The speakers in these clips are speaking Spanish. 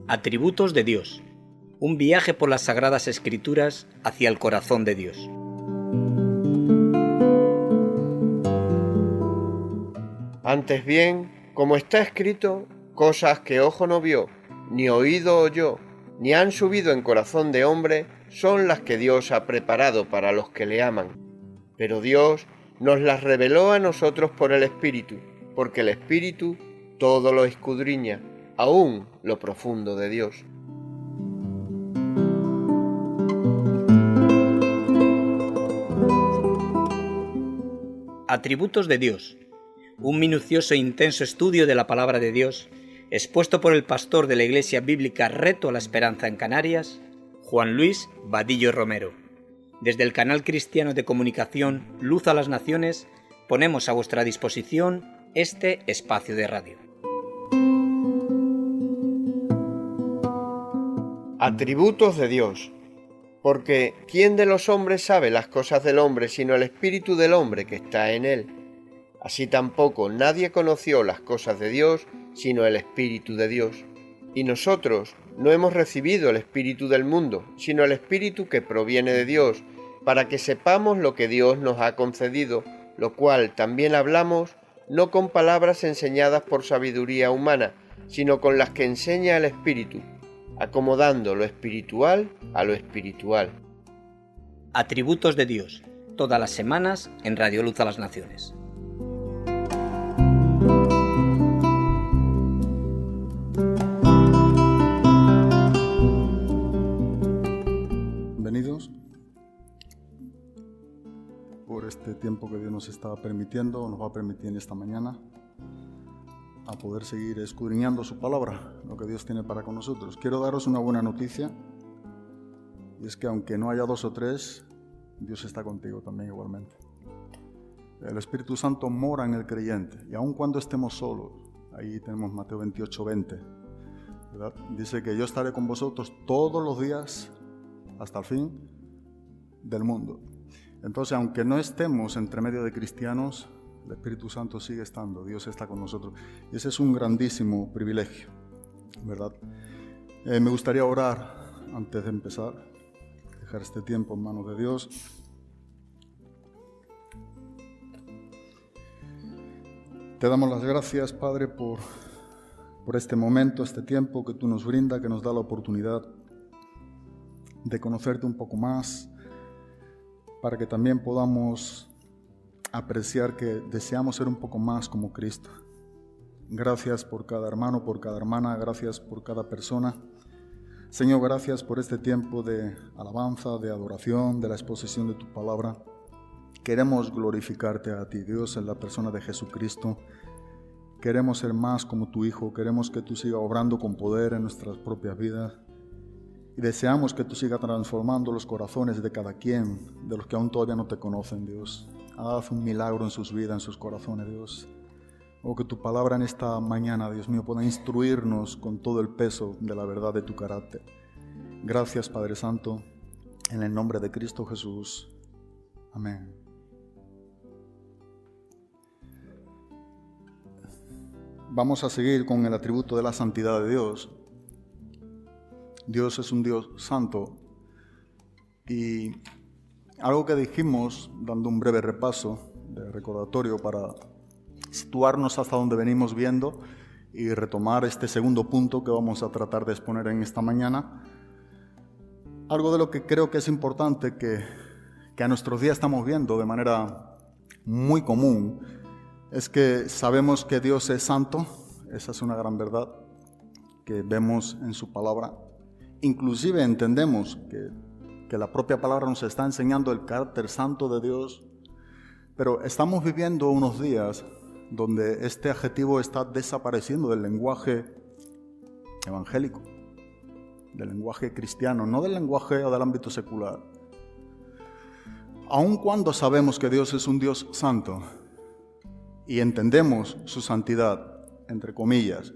Atributos de Dios. Un viaje por las Sagradas Escrituras hacia el corazón de Dios. Antes bien, como está escrito, cosas que ojo no vio, ni oído oyó, ni han subido en corazón de hombre, son las que Dios ha preparado para los que le aman. Pero Dios nos las reveló a nosotros por el Espíritu, porque el Espíritu todo lo escudriña, aún lo profundo de Dios. Atributos de Dios. Un minucioso e intenso estudio de la palabra de Dios, expuesto por el pastor de la Iglesia Bíblica Reto a la Esperanza en Canarias, Juan Luis Vadillo Romero. Desde el canal cristiano de comunicación Luz a las Naciones, ponemos a vuestra disposición este espacio de radio. Atributos de Dios. Porque ¿quién de los hombres sabe las cosas del hombre sino el espíritu del hombre que está en él? Así tampoco nadie conoció las cosas de Dios sino el Espíritu de Dios. Y nosotros no hemos recibido el espíritu del mundo, sino el Espíritu que proviene de Dios, para que sepamos lo que Dios nos ha concedido, lo cual también hablamos, no con palabras enseñadas por sabiduría humana, sino con las que enseña el Espíritu, acomodando lo espiritual a lo espiritual. Atributos de Dios, todas las semanas en Radio Luz a las Naciones. Bienvenidos por este tiempo que Dios nos está permitiendo, nos va a permitir en esta mañana a poder seguir escudriñando su palabra, lo que Dios tiene para con nosotros. Quiero daros una buena noticia, y es que aunque no haya dos o tres, Dios está contigo también igualmente. El Espíritu Santo mora en el creyente, y aun cuando estemos solos, ahí tenemos Mateo 28:20, ¿verdad? Dice que yo estaré con vosotros todos los días hasta el fin del mundo. Entonces, aunque no estemos entre medio de cristianos, el Espíritu Santo sigue estando, Dios está con nosotros. Y ese es un grandísimo privilegio, ¿verdad? Me gustaría orar antes de empezar, dejar este tiempo en manos de Dios. Te damos las gracias, Padre, por este momento, este tiempo que tú nos brindas, que nos da la oportunidad de conocerte un poco más, para que también podamos apreciar que deseamos ser un poco más como Cristo. Gracias por cada hermano, por cada hermana, gracias por cada persona. Señor, gracias por este tiempo de alabanza, de adoración, de la exposición de tu palabra. Queremos glorificarte a ti, Dios, en la persona de Jesucristo. Queremos ser más como tu Hijo, queremos que tú sigas obrando con poder en nuestras propias vidas. Y deseamos que tú sigas transformando los corazones de cada quien, de los que aún todavía no te conocen, Dios. Haz un milagro en sus vidas, en sus corazones, Dios. O que tu palabra en esta mañana, Dios mío, pueda instruirnos con todo el peso de la verdad de tu carácter. Gracias, Padre Santo, en el nombre de Cristo Jesús. Amén. Vamos a seguir con el atributo de la santidad de Dios. Dios es un Dios santo. Y algo que dijimos, dando un breve repaso de recordatorio para situarnos hasta donde venimos viendo y retomar este segundo punto que vamos a tratar de exponer en esta mañana. Algo de lo que creo que es importante que a nuestros días estamos viendo de manera muy común es que sabemos que Dios es santo. Esa es una gran verdad que vemos en su palabra. Inclusive entendemos que la propia palabra nos está enseñando el carácter santo de Dios, pero estamos viviendo unos días donde este adjetivo está desapareciendo del lenguaje evangélico, del lenguaje cristiano, no del lenguaje o del ámbito secular. Aun cuando sabemos que Dios es un Dios santo y entendemos su santidad, entre comillas,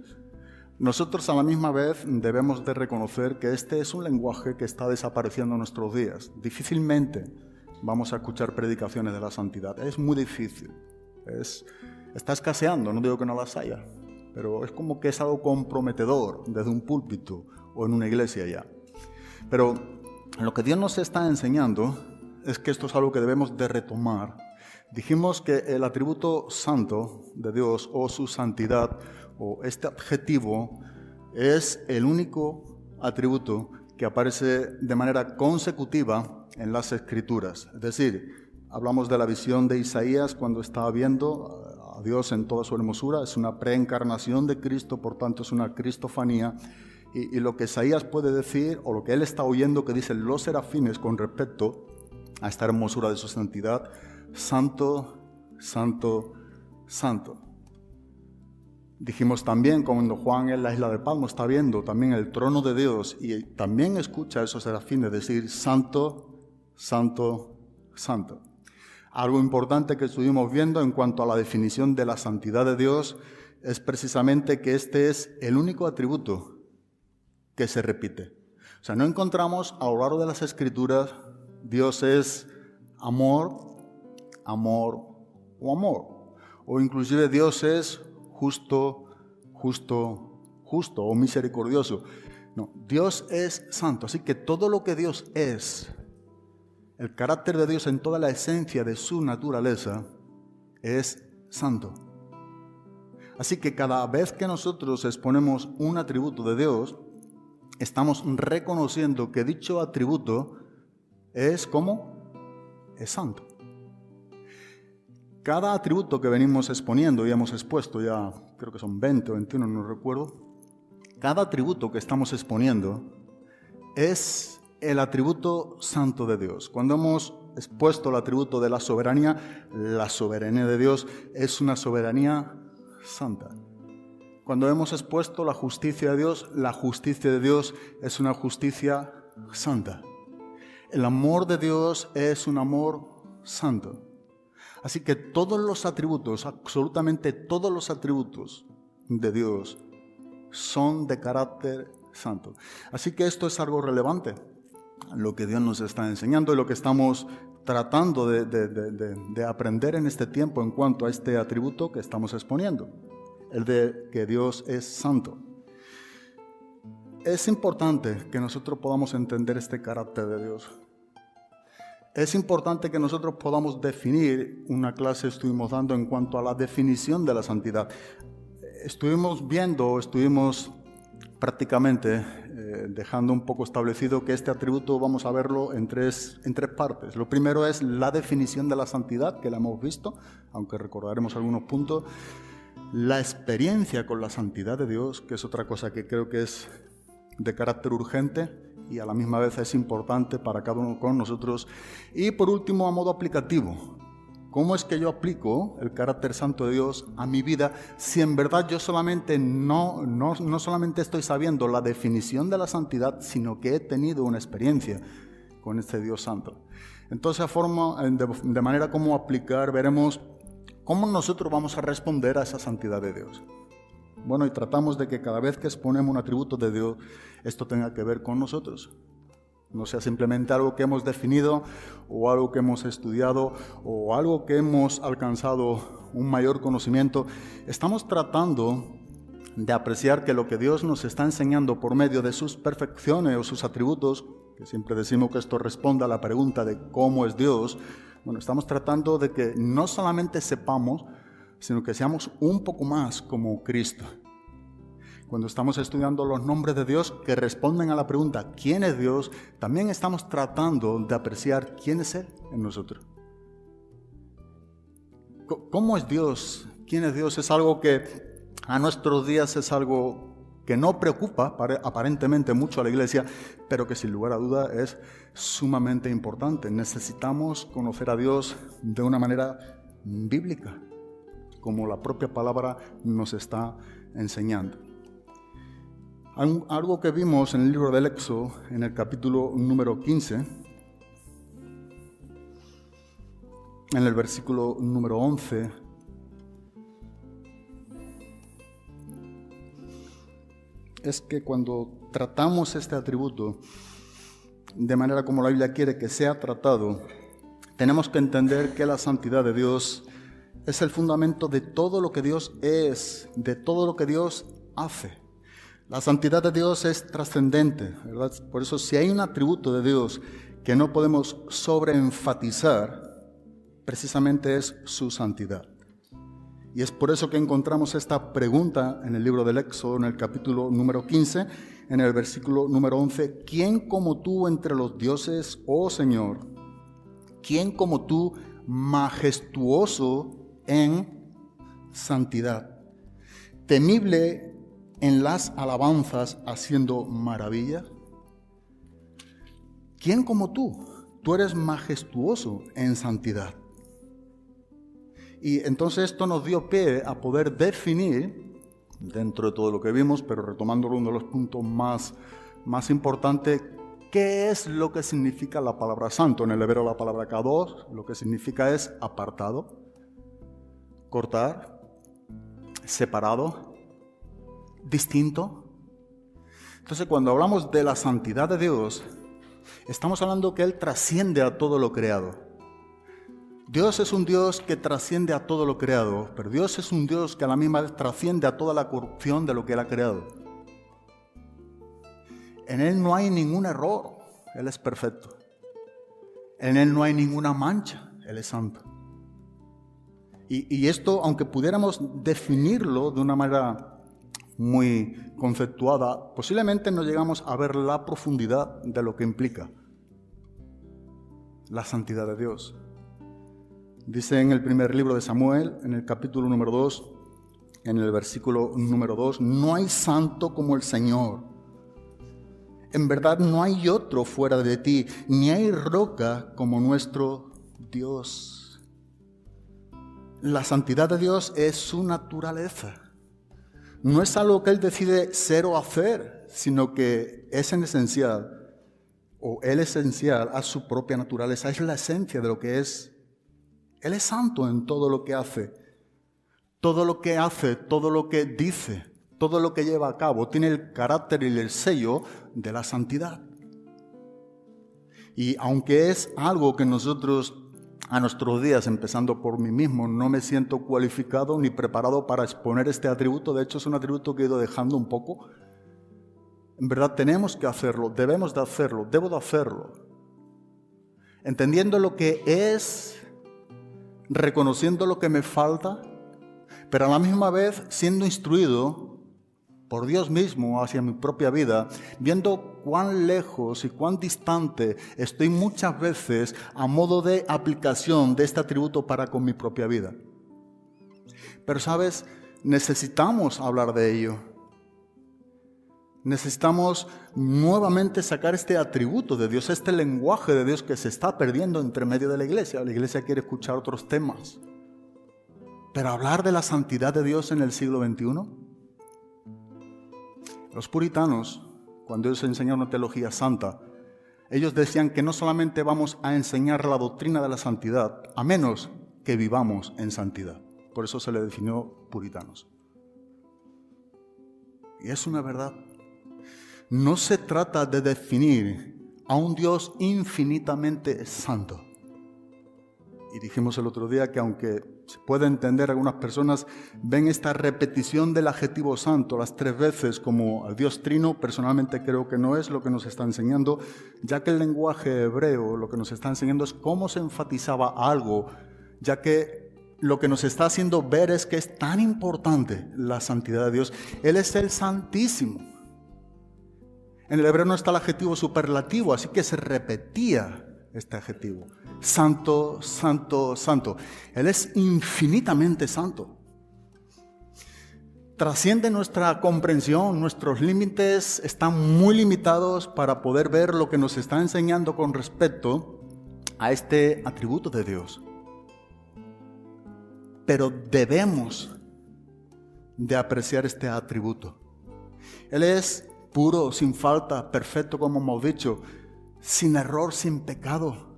nosotros a la misma vez debemos de reconocer que este es un lenguaje que está desapareciendo en nuestros días. Difícilmente vamos a escuchar predicaciones de la santidad. Es muy difícil. Está escaseando, no digo que no las haya, pero es como que es algo comprometedor desde un púlpito o en una iglesia ya. Pero lo que Dios nos está enseñando es que esto es algo que debemos de retomar. Dijimos que el atributo santo de Dios o su santidad o este adjetivo es el único atributo que aparece de manera consecutiva en las Escrituras. Es decir, hablamos de la visión de Isaías cuando estaba viendo a Dios en toda su hermosura. Es una preencarnación de Cristo, por tanto es una cristofanía. Y lo que Isaías puede decir, o lo que él está oyendo que dicen los serafines con respecto a esta hermosura de su santidad: Santo, Santo, Santo. Dijimos también cuando Juan en la isla de Patmos está viendo también el trono de Dios y también escucha a esos serafines decir Santo, Santo, Santo. Algo importante que estuvimos viendo en cuanto a la definición de la santidad de Dios es precisamente que este es el único atributo que se repite. O sea, no encontramos a lo largo de las Escrituras Dios es amor, amor o amor. O inclusive Dios es justo, justo, justo o misericordioso. No, Dios es santo. Así que todo lo que Dios es, el carácter de Dios en toda la esencia de su naturaleza, es santo. Así que cada vez que nosotros exponemos un atributo de Dios, estamos reconociendo que dicho atributo es ¿cómo? Es santo. Cada atributo que venimos exponiendo y hemos expuesto ya, creo que son 20 o 21, no recuerdo, cada atributo que estamos exponiendo es el atributo santo de Dios. Cuando hemos expuesto el atributo de la soberanía de Dios es una soberanía santa. Cuando hemos expuesto la justicia de Dios, la justicia de Dios es una justicia santa. El amor de Dios es un amor santo. Así que todos los atributos, absolutamente todos los atributos de Dios son de carácter santo. Así que esto es algo relevante, lo que Dios nos está enseñando y lo que estamos tratando de aprender en este tiempo en cuanto a este atributo que estamos exponiendo, el de que Dios es santo. Es importante que nosotros podamos entender este carácter de Dios. Es importante que nosotros podamos definir, una clase estuvimos dando en cuanto a la definición de la santidad. Estuvimos prácticamente dejando un poco establecido que este atributo vamos a verlo en tres partes. Lo primero es la definición de la santidad, que la hemos visto, aunque recordaremos algunos puntos. La experiencia con la santidad de Dios, que es otra cosa que creo que es de carácter urgente y a la misma vez es importante para cada uno con nosotros. Y por último, a modo aplicativo, ¿cómo es que yo aplico el carácter santo de Dios a mi vida si en verdad yo solamente no solamente estoy sabiendo la definición de la santidad, sino que he tenido una experiencia con este Dios santo? Entonces, de manera como aplicar, veremos cómo nosotros vamos a responder a esa santidad de Dios. Bueno, y tratamos de que cada vez que exponemos un atributo de Dios, esto tenga que ver con nosotros. No sea simplemente algo que hemos definido o algo que hemos estudiado o algo que hemos alcanzado un mayor conocimiento. Estamos tratando de apreciar que lo que Dios nos está enseñando por medio de sus perfecciones o sus atributos, que siempre decimos que esto responde a la pregunta de cómo es Dios. Bueno, estamos tratando de que no solamente sepamos, sino que seamos un poco más como Cristo. Cuando estamos estudiando los nombres de Dios que responden a la pregunta ¿quién es Dios?, también estamos tratando de apreciar quién es Él en nosotros. ¿Cómo es Dios? ¿Quién es Dios? Es algo que a nuestros días es algo que no preocupa aparentemente mucho a la iglesia, pero que sin lugar a duda es sumamente importante. Necesitamos conocer a Dios de una manera bíblica, como la propia palabra nos está enseñando. Algo que vimos en el libro del Éxodo, en el capítulo número 15, en el versículo número 11, es que cuando tratamos este atributo de manera como la Biblia quiere que sea tratado, tenemos que entender que la santidad de Dios es el fundamento de todo lo que Dios es, de todo lo que Dios hace. La santidad de Dios es trascendente, ¿verdad? Por eso, si hay un atributo de Dios que no podemos sobreenfatizar, precisamente es su santidad. Y es por eso que encontramos esta pregunta en el libro del Éxodo, en el capítulo número 15, en el versículo número 11. ¿Quién como tú entre los dioses, oh Señor? ¿Quién como tú majestuoso en santidad? Temible en las alabanzas, haciendo maravilla. ¿Quién como tú? Tú eres majestuoso en santidad. Y entonces esto nos dio pie a poder definir, dentro de todo lo que vimos, pero retomándolo, uno de los puntos más importantes, ¿qué es lo que significa la palabra santo? En el hebreo la palabra kadosh, lo que significa es apartado, cortar, separado, distinto. Entonces, cuando hablamos de la santidad de Dios, estamos hablando que Él trasciende a todo lo creado. Dios es un Dios que trasciende a todo lo creado, pero Dios es un Dios que a la misma vez trasciende a toda la corrupción de lo que Él ha creado. En Él no hay ningún error, Él es perfecto. En Él no hay ninguna mancha, Él es santo. Y esto, aunque pudiéramos definirlo de una manera muy conceptuada, posiblemente no llegamos a ver la profundidad de lo que implica la santidad de Dios. Dice en el primer libro de Samuel, en el capítulo número 2, en el versículo número 2, no hay santo como el Señor. En verdad no hay otro fuera de ti, ni hay roca como nuestro Dios. La santidad de Dios es su naturaleza. No es algo que Él decide ser o hacer, sino que es en esencial, o Él es esencial a su propia naturaleza. Es la esencia de lo que es. Él es santo en todo lo que hace. Todo lo que hace, todo lo que dice, todo lo que lleva a cabo, tiene el carácter y el sello de la santidad. Y aunque es algo que nosotros a nuestros días, empezando por mí mismo, no me siento cualificado ni preparado para exponer este atributo, de hecho es un atributo que he ido dejando un poco, en verdad tenemos que hacerlo, debemos de hacerlo, debo de hacerlo, entendiendo lo que es, reconociendo lo que me falta, pero a la misma vez siendo instruido por Dios mismo hacia mi propia vida, viendo cuán lejos y cuán distante estoy muchas veces a modo de aplicación de este atributo para con mi propia vida. Pero sabes, necesitamos hablar de ello. Necesitamos nuevamente sacar este atributo de Dios, este lenguaje de Dios que se está perdiendo entre medio de la iglesia. La iglesia quiere escuchar otros temas. Pero hablar de la santidad de Dios en el siglo XXI. Los puritanos, cuando ellos enseñaron una teología santa, ellos decían que no solamente vamos a enseñar la doctrina de la santidad, a menos que vivamos en santidad. Por eso se le definió puritanos. Y es una verdad. No se trata de definir a un Dios infinitamente santo. Y dijimos el otro día que aunque se puede entender, algunas personas ven esta repetición del adjetivo santo las 3 veces como al Dios trino. Personalmente creo que no es lo que nos está enseñando, ya que el lenguaje hebreo lo que nos está enseñando es cómo se enfatizaba algo, ya que lo que nos está haciendo ver es que es tan importante la santidad de Dios. Él es el Santísimo. En el hebreo no está el adjetivo superlativo, así que se repetía este adjetivo. Santo, santo, santo. Él es infinitamente santo. Trasciende nuestra comprensión, nuestros límites están muy limitados para poder ver lo que nos está enseñando con respecto a este atributo de Dios. Pero debemos de apreciar este atributo. Él es puro, sin falta, perfecto, como hemos dicho, sin error, sin pecado.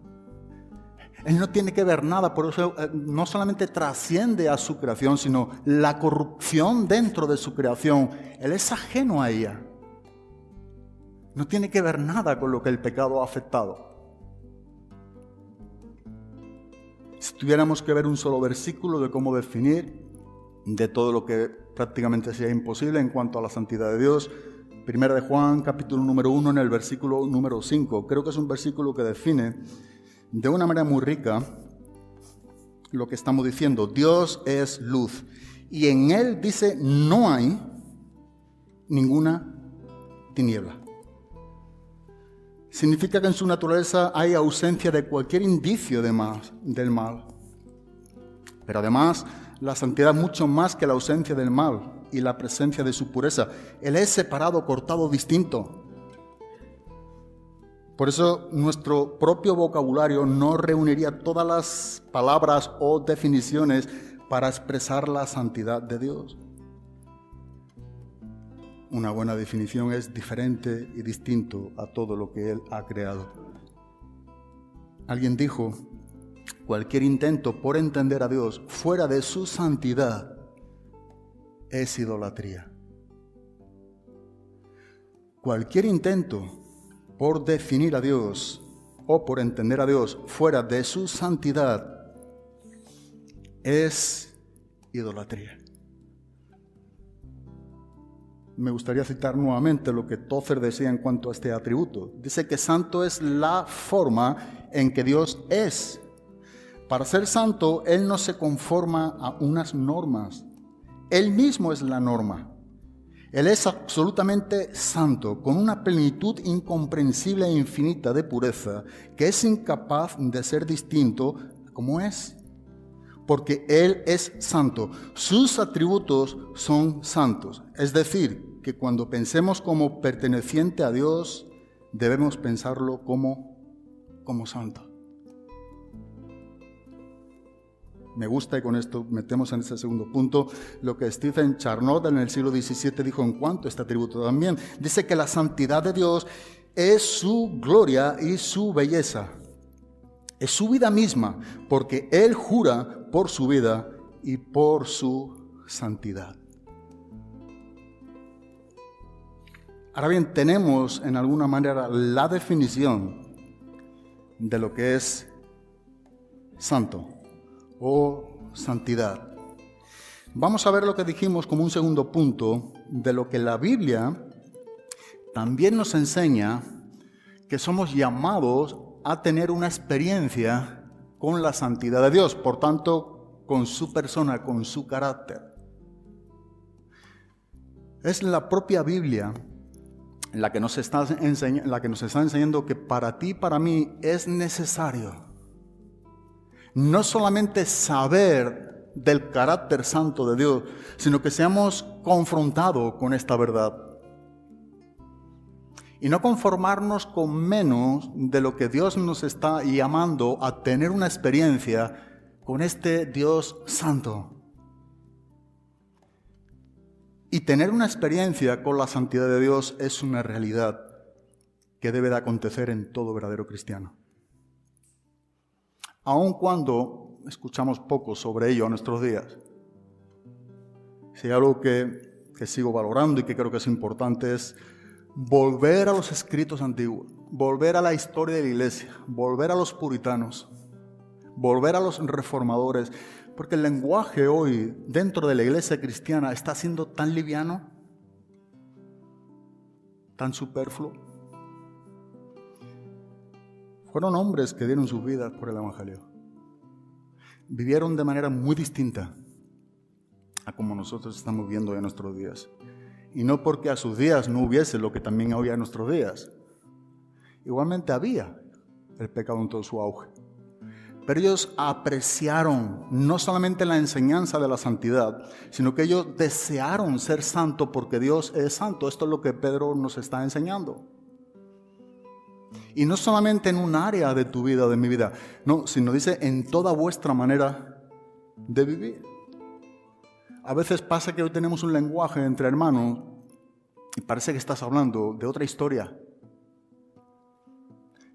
Él no tiene que ver nada, por eso no solamente trasciende a su creación, sino la corrupción dentro de su creación. Él es ajeno a ella. No tiene que ver nada con lo que el pecado ha afectado. Si tuviéramos que ver un solo versículo de cómo definir de todo lo que prácticamente sea imposible en cuanto a la santidad de Dios, 1 de Juan, capítulo número 1, en el versículo número 5. Creo que es un versículo que define de una manera muy rica lo que estamos diciendo. Dios es luz y en Él, dice, no hay ninguna tiniebla. Significa que en su naturaleza hay ausencia de cualquier indicio del mal. Pero además, la santidad es mucho más que la ausencia del mal y la presencia de su pureza. Él es separado, cortado, distinto. Por eso nuestro propio vocabulario no reuniría todas las palabras o definiciones para expresar la santidad de Dios. Una buena definición es diferente y distinto a todo lo que Él ha creado. Alguien dijo, cualquier intento por entender a Dios fuera de su santidad es idolatría. Cualquier intento por definir a Dios o por entender a Dios fuera de su santidad es idolatría. Me gustaría citar nuevamente lo que Tozer decía en cuanto a este atributo. Dice que santo es la forma en que Dios es. Para ser santo, Él no se conforma a unas normas. Él mismo es la norma. Él es absolutamente santo, con una plenitud incomprensible e infinita de pureza, que es incapaz de ser distinto como es. Porque Él es santo. Sus atributos son santos. Es decir, que cuando pensemos como perteneciente a Dios, debemos pensarlo como santo. Me gusta, y con esto metemos en ese segundo punto, lo que Stephen Charnock en el siglo XVII dijo en cuanto a este atributo también. Dice que la santidad de Dios es su gloria y su belleza. Es su vida misma, porque Él jura por su vida y por su santidad. Ahora bien, tenemos en alguna manera la definición de lo que es santo o santidad. Vamos a ver lo que dijimos como un segundo punto de lo que la Biblia también nos enseña, que somos llamados a tener una experiencia con la santidad de Dios, por tanto, con su persona, con su carácter. Es la propia Biblia la que nos está enseñando que para ti y para mí es necesario no solamente saber del carácter santo de Dios, sino que seamos confrontados con esta verdad. Y no conformarnos con menos de lo que Dios nos está llamando a tener una experiencia con este Dios santo. Y tener una experiencia con la santidad de Dios es una realidad que debe de acontecer en todo verdadero cristiano. Aun cuando escuchamos poco sobre ello a nuestros días. Si hay algo que sigo valorando y que creo que es importante es volver a los escritos antiguos, volver a la historia de la iglesia, volver a los puritanos, volver a los reformadores, porque el lenguaje hoy dentro de la iglesia cristiana está siendo tan liviano, tan superfluo. Fueron hombres que dieron sus vidas por el Evangelio. Vivieron de manera muy distinta a como nosotros estamos viendo en nuestros días. Y no porque a sus días no hubiese lo que también había en nuestros días. Igualmente había el pecado en todo su auge. Pero ellos apreciaron no solamente la enseñanza de la santidad, sino que ellos desearon ser santos porque Dios es santo. Esto es lo que Pedro nos está enseñando. Y no solamente en un área de tu vida o de mi vida, no, sino dice en toda vuestra manera de vivir. A veces pasa que hoy tenemos un lenguaje entre hermanos y parece que estás hablando de otra historia.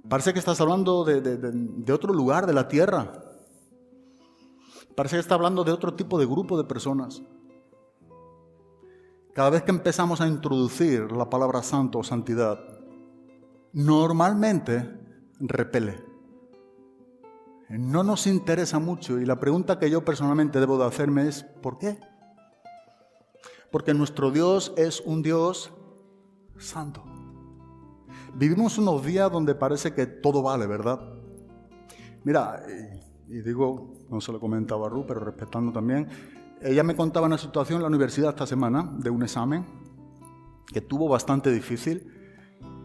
Parece que estás hablando de otro lugar de la tierra. Parece que estás hablando de otro tipo de grupo de personas. Cada vez que empezamos a introducir la palabra santo o santidad, normalmente repele. no nos interesa mucho, y la pregunta que yo personalmente debo de hacerme es ¿por qué? Porque nuestro Dios es un Dios santo. Vivimos unos días donde parece que todo vale, ¿verdad? Mira, y digo, no se lo comentaba a Ru, pero respetando también, ella me contaba una situación en la universidad esta semana de un examen que tuvo bastante difícil,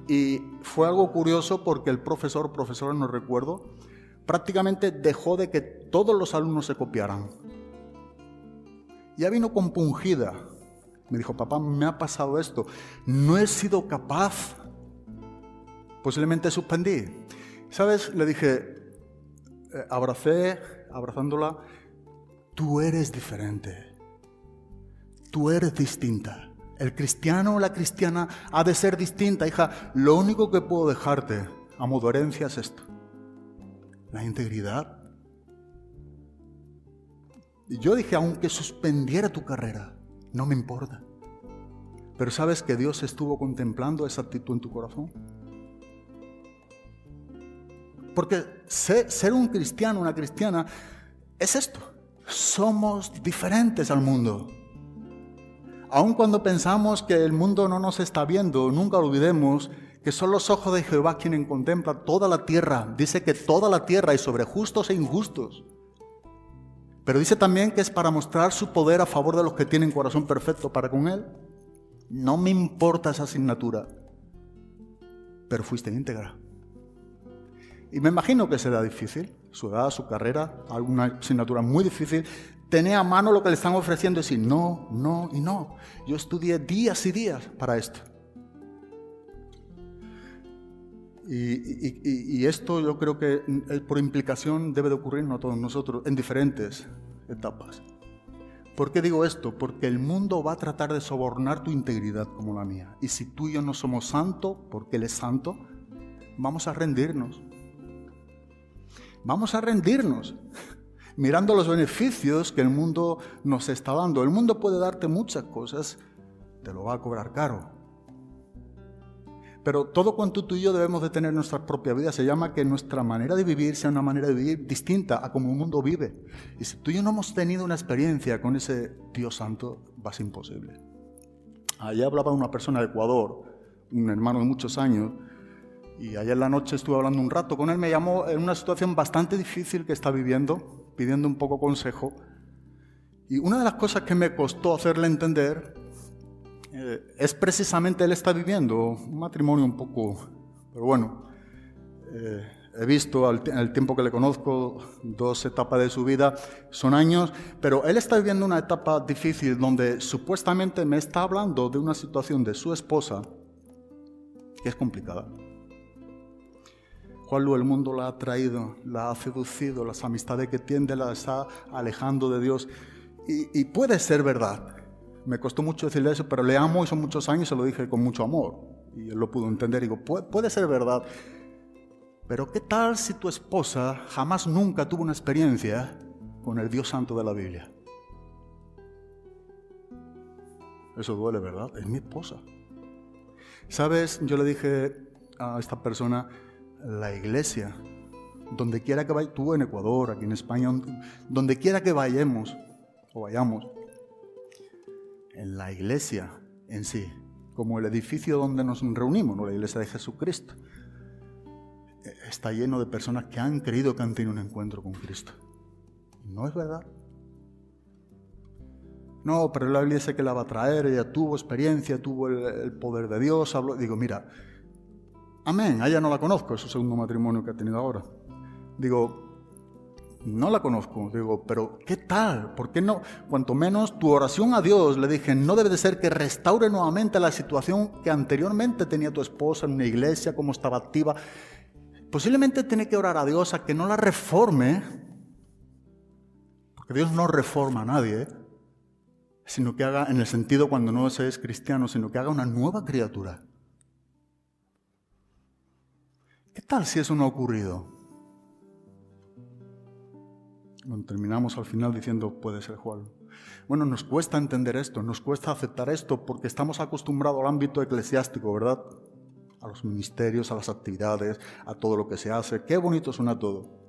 y fue algo curioso porque el profesora no recuerdo, prácticamente dejó de que todos los alumnos se copiaran. Ya vino compungida. Me dijo, papá, me ha pasado esto. No he sido capaz. Posiblemente suspendí. ¿Sabes? Le dije, abrazándola, tú eres diferente. Tú eres distinta. El cristiano o la cristiana ha de ser distinta, hija. Lo único que puedo dejarte a modo de herencia es esto: la integridad. Y yo dije, aunque suspendiera tu carrera, no me importa. Pero ¿sabes que Dios estuvo contemplando esa actitud en tu corazón? Porque ser un cristiano, una cristiana, es esto. Somos diferentes al mundo. Aun cuando pensamos que el mundo no nos está viendo, nunca olvidemos que son los ojos de Jehová quienes contemplan toda la tierra. Dice que toda la tierra, y sobre justos e injustos. Pero dice también que es para mostrar su poder a favor de los que tienen corazón perfecto para con Él. No me importa esa asignatura, pero fuiste íntegra. Y me imagino que será difícil, su edad, su carrera, alguna asignatura muy difícil. Tener a mano lo que le están ofreciendo y decir no, no y no. Yo estudié días y días para esto. Y esto yo creo que por implicación debe de ocurrirnos a todos nosotros en diferentes etapas. ¿Por qué digo esto? Porque el mundo va a tratar de sobornar tu integridad como la mía. Y si tú y yo no somos santos, porque Él es santo, vamos a rendirnos. Vamos a rendirnos, mirando los beneficios que el mundo nos está dando. El mundo puede darte muchas cosas, te lo va a cobrar caro. Pero todo cuanto tú y yo debemos de tener en nuestra propia vida se llama que nuestra manera de vivir sea una manera de vivir distinta a como el mundo vive. Y si tú y yo no hemos tenido una experiencia con ese Dios santo, va a ser imposible. Ayer hablaba una persona de Ecuador, un hermano de muchos años, y ayer en la noche estuve hablando un rato con él. Me llamó en una situación bastante difícil que está viviendo, pidiendo un poco consejo. Y una de las cosas que me costó hacerle entender es precisamente él está viviendo un matrimonio un poco, pero bueno, he visto en el tiempo que le conozco 2 etapas de su vida, son años, pero él está viviendo una etapa difícil donde supuestamente me está hablando de una situación de su esposa que es complicada. Juanlu, el mundo la ha traído, la ha seducido, las amistades que tiene la está alejando de Dios, y puede ser verdad. Me costó mucho decirle eso, pero le amo y son muchos años, se lo dije con mucho amor. Y él lo pudo entender. Digo, puede ser verdad. Pero ¿qué tal si tu esposa jamás nunca tuvo una experiencia con el Dios santo de la Biblia? Eso duele, ¿verdad? Es mi esposa. ¿Sabes? Yo le dije a esta persona, la iglesia, donde quiera que vayamos, tú en Ecuador, aquí en España, donde quiera que vayamos, en la iglesia en sí, como el edificio donde nos reunimos, ¿no? La iglesia de Jesucristo, está lleno de personas que han creído que han tenido un encuentro con Cristo. ¿No es verdad? No, pero la Biblia dice que la va a traer, ella tuvo experiencia, tuvo el poder de Dios, habló. Digo, mira, amén, a ella no la conozco, es su segundo matrimonio que ha tenido ahora. Digo, no la conozco, digo, pero ¿qué tal? ¿Por qué no? Cuanto menos tu oración a Dios, le dije, no debe de ser que restaure nuevamente la situación que anteriormente tenía tu esposa en una iglesia, como estaba activa. Posiblemente tiene que orar a Dios a que no la reforme, porque Dios no reforma a nadie, sino que haga, en el sentido cuando no se es cristiano, sino que haga una nueva criatura. ¿Qué tal si eso no ha ocurrido? Bueno, terminamos al final diciendo, puede ser Juan. Bueno, nos cuesta entender esto, nos cuesta aceptar esto, porque estamos acostumbrados al ámbito eclesiástico, ¿verdad? A los ministerios, a las actividades, a todo lo que se hace. Qué bonito suena todo.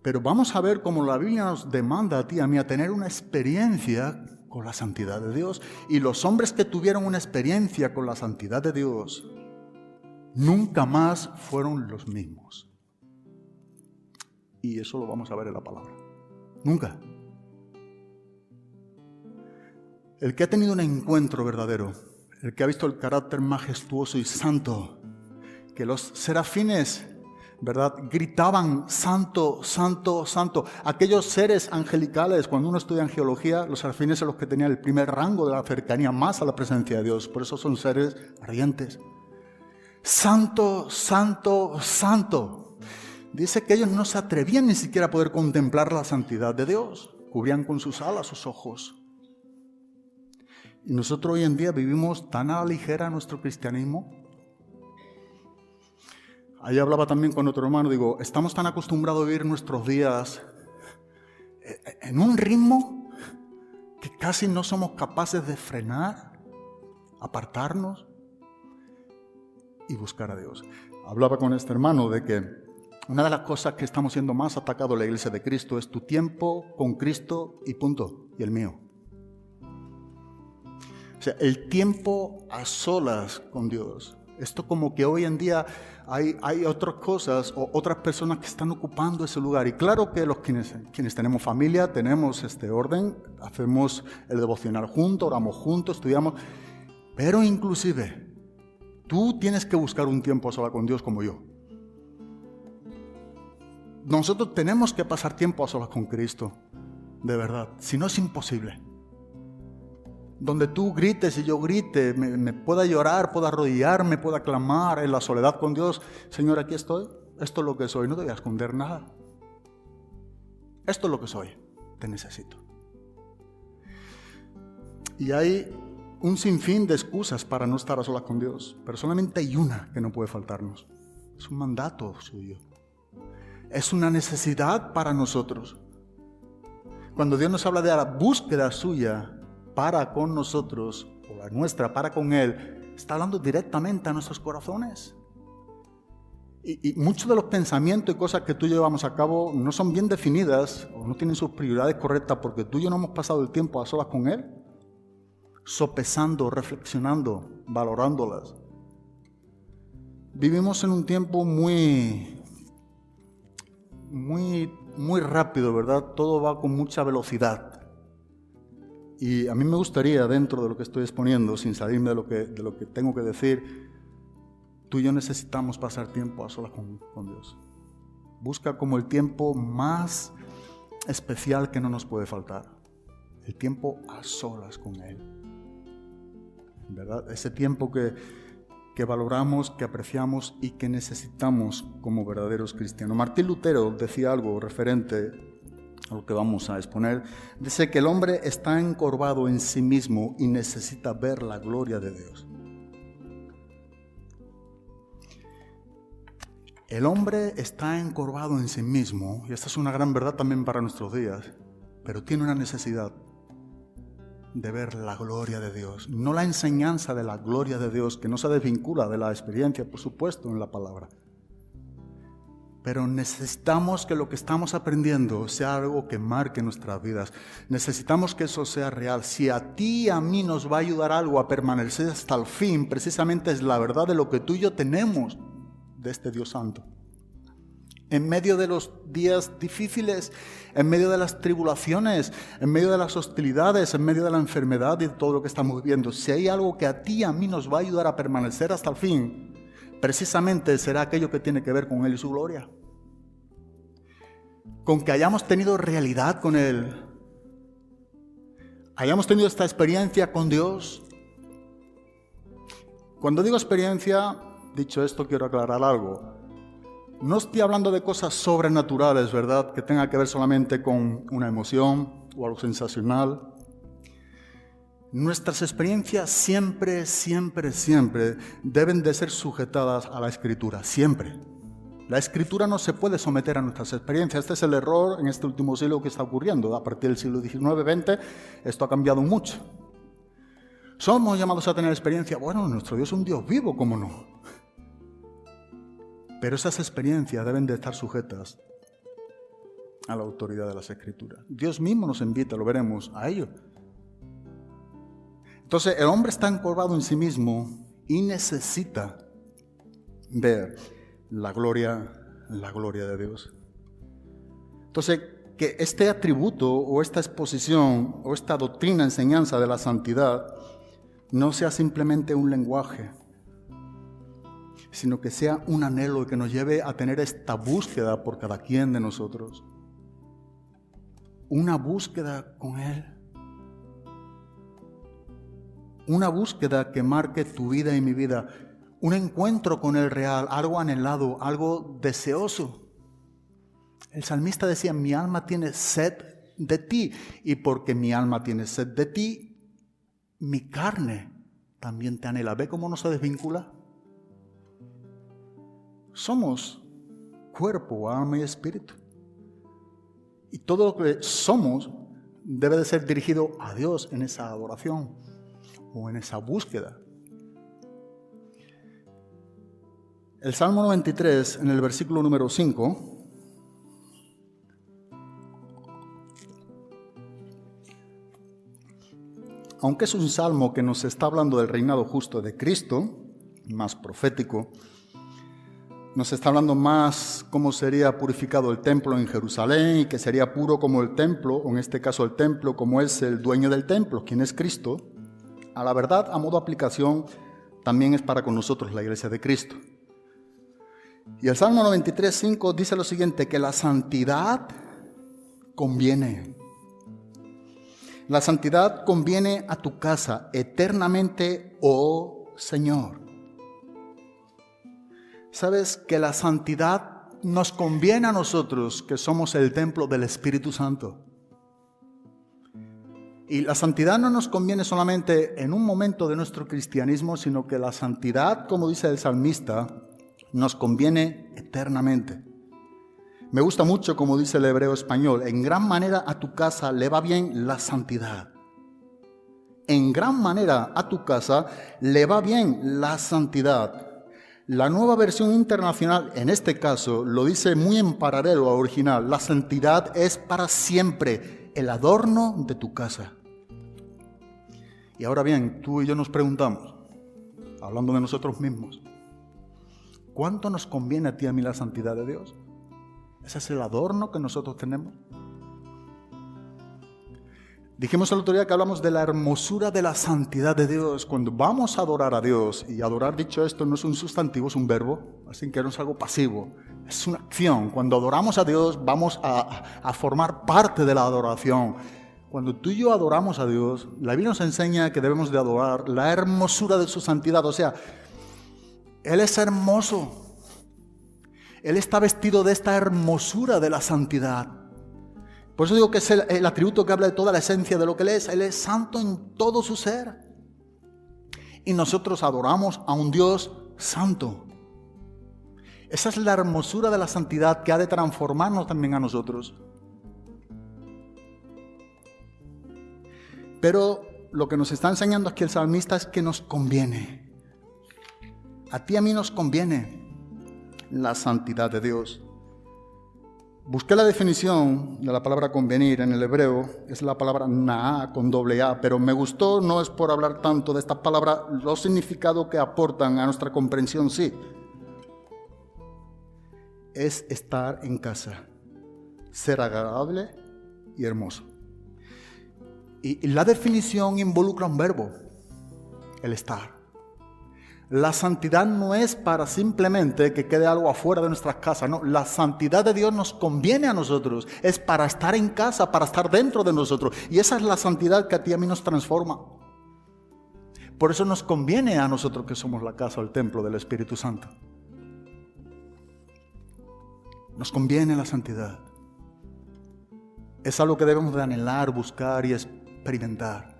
Pero vamos a ver cómo la Biblia nos demanda a ti y a mí a tener una experiencia con la santidad de Dios. Y los hombres que tuvieron una experiencia con la santidad de Dios nunca más fueron los mismos. Y eso lo vamos a ver en la palabra. Nunca. El que ha tenido un encuentro verdadero, el que ha visto el carácter majestuoso y santo, que los serafines, ¿verdad?, gritaban, santo, santo, santo. Aquellos seres angelicales, cuando uno estudia angelología, los serafines son los que tenían el primer rango de la cercanía más a la presencia de Dios. Por eso son seres ardientes. Santo, santo, santo. Dice que ellos no se atrevían ni siquiera a poder contemplar la santidad de Dios. Cubrían con sus alas sus ojos. Y nosotros hoy en día vivimos tan a la ligera nuestro cristianismo. Ahí hablaba también con otro hermano, digo, estamos tan acostumbrados a vivir nuestros días en un ritmo que casi no somos capaces de frenar, apartarnos y buscar a Dios. Hablaba con este hermano de que una de las cosas que estamos siendo más atacados en la iglesia de Cristo es tu tiempo con Cristo y punto, y el mío. O sea, el tiempo a solas con Dios. Esto como que hoy en día hay otras cosas o otras personas que están ocupando ese lugar. Y claro que los quienes tenemos familia, tenemos este orden, hacemos el devocional juntos, oramos juntos, estudiamos. Pero inclusive, tú tienes que buscar un tiempo a solas con Dios como yo. Nosotros tenemos que pasar tiempo a solas con Cristo, de verdad. Si no, es imposible. Donde tú grites y yo grite, me pueda llorar, pueda arrodillarme, pueda clamar en la soledad con Dios. Señor, aquí estoy, esto es lo que soy, no te voy a esconder nada. Esto es lo que soy, te necesito. Y hay un sinfín de excusas para no estar a solas con Dios, pero solamente hay una que no puede faltarnos. Es un mandato suyo. Es una necesidad para nosotros. Cuando Dios nos habla de la búsqueda suya, para con nosotros, o la nuestra para con Él, está hablando directamente a nuestros corazones. Y muchos de los pensamientos y cosas que tú y yo llevamos a cabo no son bien definidas o no tienen sus prioridades correctas porque tú y yo no hemos pasado el tiempo a solas con Él, sopesando, reflexionando, valorándolas. Vivimos en un tiempo muy rápido, ¿verdad? Todo va con mucha velocidad. Y a mí me gustaría, dentro de lo que estoy exponiendo, sin salirme de lo que tengo que decir, tú y yo necesitamos pasar tiempo a solas con Dios. Busca como el tiempo más especial que no nos puede faltar. El tiempo a solas con Él. ¿Verdad? Ese tiempo que valoramos, que apreciamos y que necesitamos como verdaderos cristianos. Martín Lutero decía algo referente a lo que vamos a exponer. Dice que el hombre está encorvado en sí mismo y necesita ver la gloria de Dios. El hombre está encorvado en sí mismo, y esta es una gran verdad también para nuestros días, pero tiene una necesidad de ver la gloria de Dios, no la enseñanza de la gloria de Dios, que no se desvincula de la experiencia, por supuesto, en la palabra. Pero necesitamos que lo que estamos aprendiendo sea algo que marque nuestras vidas. Necesitamos que eso sea real. Si a ti y a mí nos va a ayudar algo a permanecer hasta el fin, precisamente es la verdad de lo que tú y yo tenemos de este Dios Santo. En medio de los días difíciles, en medio de las tribulaciones, en medio de las hostilidades, en medio de la enfermedad y de todo lo que estamos viviendo, si hay algo que a ti y a mí nos va a ayudar a permanecer hasta el fin, precisamente será aquello que tiene que ver con Él y su gloria. Con que hayamos tenido realidad con Él. Hayamos tenido esta experiencia con Dios. Cuando digo experiencia, dicho esto, quiero aclarar algo. No estoy hablando de cosas sobrenaturales, ¿verdad? Que tenga que ver solamente con una emoción o algo sensacional. Nuestras experiencias siempre deben de ser sujetadas a la Escritura, siempre. La Escritura no se puede someter a nuestras experiencias. Este es el error en este último siglo que está ocurriendo. A partir del siglo XIX-XX, esto ha cambiado mucho. Somos llamados a tener experiencia. Bueno, nuestro Dios es un Dios vivo, ¿cómo no? Pero esas experiencias deben de estar sujetas a la autoridad de las Escrituras. Dios mismo nos invita, lo veremos, a ello. Entonces el hombre está encorvado en sí mismo y necesita ver la gloria de Dios. Entonces, que este atributo o esta exposición o esta doctrina, enseñanza de la santidad no sea simplemente un lenguaje, sino que sea un anhelo que nos lleve a tener esta búsqueda por cada quien de nosotros. Una búsqueda con Él. Una búsqueda que marque tu vida y mi vida. Un encuentro con el real, algo anhelado, algo deseoso. El salmista decía, mi alma tiene sed de ti. Y porque mi alma tiene sed de ti, mi carne también te anhela. ¿Ve cómo no se desvincula? Somos cuerpo, alma y espíritu. Y todo lo que somos debe de ser dirigido a Dios en esa adoración o en esa búsqueda. El Salmo 93, en el versículo número 5, aunque es un salmo que nos está hablando del reinado justo de Cristo, más profético, nos está hablando más cómo sería purificado el templo en Jerusalén y que sería puro como el templo, o en este caso el templo, como es el dueño del templo, quien es Cristo. A la verdad, a modo de aplicación, también es para con nosotros la iglesia de Cristo. Y el Salmo 93:5 dice lo siguiente, que la santidad conviene. La santidad conviene a tu casa eternamente, oh Señor. ¿Sabes que la santidad nos conviene a nosotros, que somos el templo del Espíritu Santo? Y la santidad no nos conviene solamente en un momento de nuestro cristianismo, sino que la santidad, como dice el salmista, nos conviene eternamente. Me gusta mucho como dice el hebreo español, en gran manera a tu casa le va bien la santidad. En gran manera a tu casa le va bien la santidad. La nueva versión internacional, en este caso, lo dice muy en paralelo al original. La santidad es para siempre el adorno de tu casa. Y ahora bien, tú y yo nos preguntamos, hablando de nosotros mismos, ¿cuánto nos conviene a ti y a mí la santidad de Dios? ¿Ese es el adorno que nosotros tenemos? Dijimos el otro día que hablamos de la hermosura de la santidad de Dios. Cuando vamos a adorar a Dios, y adorar, dicho esto, no es un sustantivo, es un verbo, así que no es algo pasivo, es una acción. Cuando adoramos a Dios, vamos a formar parte de la adoración. Cuando tú y yo adoramos a Dios, la Biblia nos enseña que debemos de adorar la hermosura de su santidad. O sea, Él es hermoso. Él está vestido de esta hermosura de la santidad. Por eso digo que es el atributo que habla de toda la esencia de lo que Él es. Él es santo en todo su ser. Y nosotros adoramos a un Dios santo. Esa es la hermosura de la santidad que ha de transformarnos también a nosotros. Pero lo que nos está enseñando aquí el salmista es que nos conviene. A ti y a mí nos conviene la santidad de Dios. Busqué la definición de la palabra convenir en el hebreo, es la palabra na'a con doble A, pero me gustó, no es por hablar tanto de esta palabra, los significados que aportan a nuestra comprensión, sí. Es estar en casa, ser agradable y hermoso. Y la definición involucra un verbo, el estar. La santidad no es para simplemente que quede algo afuera de nuestras casas, no. La santidad de Dios nos conviene a nosotros, es para estar en casa, para estar dentro de nosotros. Y esa es la santidad que a ti y a mí nos transforma. Por eso nos conviene a nosotros que somos la casa o el templo del Espíritu Santo. Nos conviene la santidad. Es algo que debemos de anhelar, buscar y experimentar.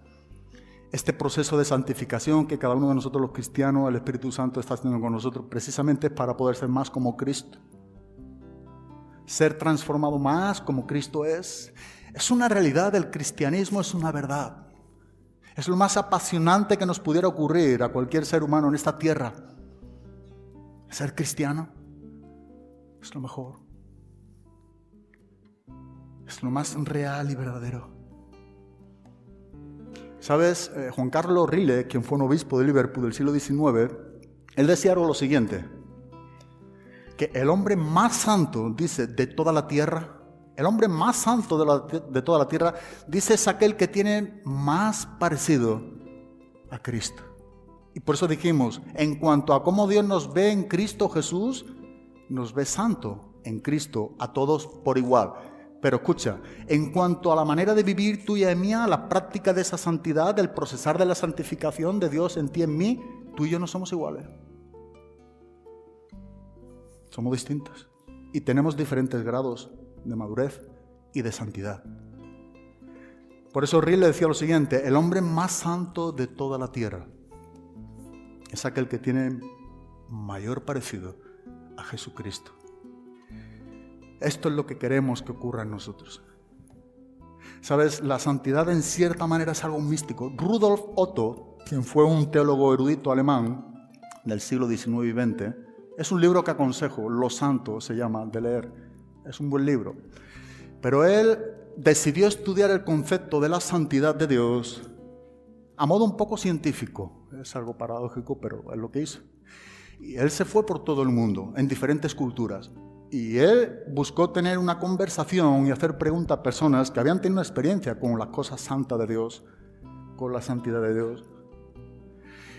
Este proceso de santificación que cada uno de nosotros los cristianos, el Espíritu Santo está haciendo con nosotros, precisamente es para poder ser más como Cristo. Ser transformado más como Cristo es una realidad del cristianismo, es una verdad. Es lo más apasionante que nos pudiera ocurrir a cualquier ser humano en esta tierra. Ser cristiano es lo mejor. Es lo más real y verdadero. ¿Sabes? Juan Carlos Rile, quien fue un obispo de Liverpool del siglo XIX, él decía algo lo siguiente, que el hombre más santo, dice, de toda la tierra, el hombre más santo de toda la tierra, dice, es aquel que tiene más parecido a Cristo. Y por eso dijimos, en cuanto a cómo Dios nos ve en Cristo Jesús, nos ve santo en Cristo a todos por igual. Pero escucha, en cuanto a la manera de vivir tuya y mía, la práctica de esa santidad, del procesar de la santificación de Dios en ti y en mí, tú y yo no somos iguales. Somos distintos y tenemos diferentes grados de madurez y de santidad. Por eso Rile decía lo siguiente, el hombre más santo de toda la tierra es aquel que tiene mayor parecido a Jesucristo. Esto es lo que queremos que ocurra en nosotros. ¿Sabes? La santidad en cierta manera es algo místico. Rudolf Otto, quien fue un teólogo erudito alemán del siglo XIX y XX, es un libro que aconsejo, Los Santos se llama, de leer. Es un buen libro. Pero él decidió estudiar el concepto de la santidad de Dios a modo un poco científico. Es algo paradójico, pero es lo que hizo. Y él se fue por todo el mundo, en diferentes culturas. Y él buscó tener una conversación y hacer preguntas a personas que habían tenido una experiencia con las cosas santas de Dios, con la santidad de Dios.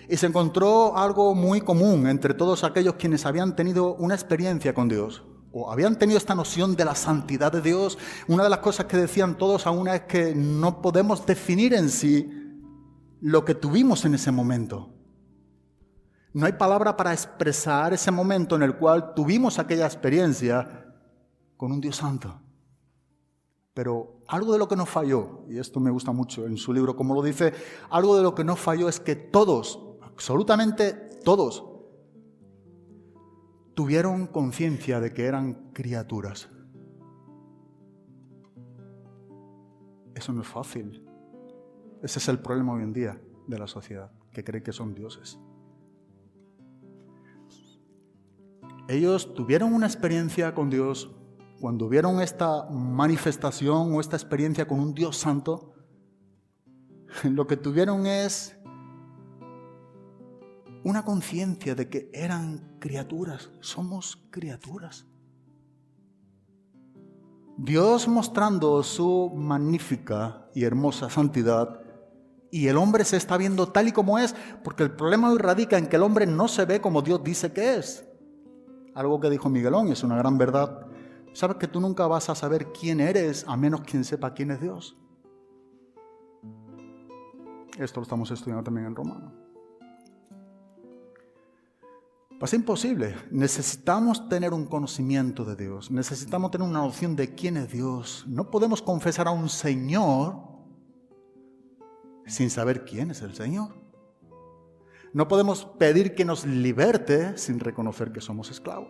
Y se encontró algo muy común entre todos aquellos quienes habían tenido una experiencia con Dios, o habían tenido esta noción de la santidad de Dios. Una de las cosas que decían todos a una es que no podemos definir en sí lo que tuvimos en ese momento. No hay palabra para expresar ese momento en el cual tuvimos aquella experiencia con un Dios santo. Pero algo de lo que no falló, y esto me gusta mucho en su libro, como lo dice, algo de lo que no falló es que todos, absolutamente todos, tuvieron conciencia de que eran criaturas. Eso no es fácil. Ese es el problema hoy en día de la sociedad, que cree que son dioses. Ellos tuvieron una experiencia con Dios. Cuando vieron esta manifestación o esta experiencia con un Dios santo, lo que tuvieron es una conciencia de que eran criaturas, somos criaturas. Dios mostrando su magnífica y hermosa santidad, y el hombre se está viendo tal y como es, porque el problema hoy radica en que el hombre no se ve como Dios dice que es. Algo que dijo Miguelón, es una gran verdad. Sabes que tú nunca vas a saber quién eres a menos quien sepa quién es Dios. Esto lo estamos estudiando también en Romano. Es imposible. Necesitamos tener un conocimiento de Dios. Necesitamos tener una noción de quién es Dios. No podemos confesar a un Señor sin saber quién es el Señor. No podemos pedir que nos liberte sin reconocer que somos esclavos.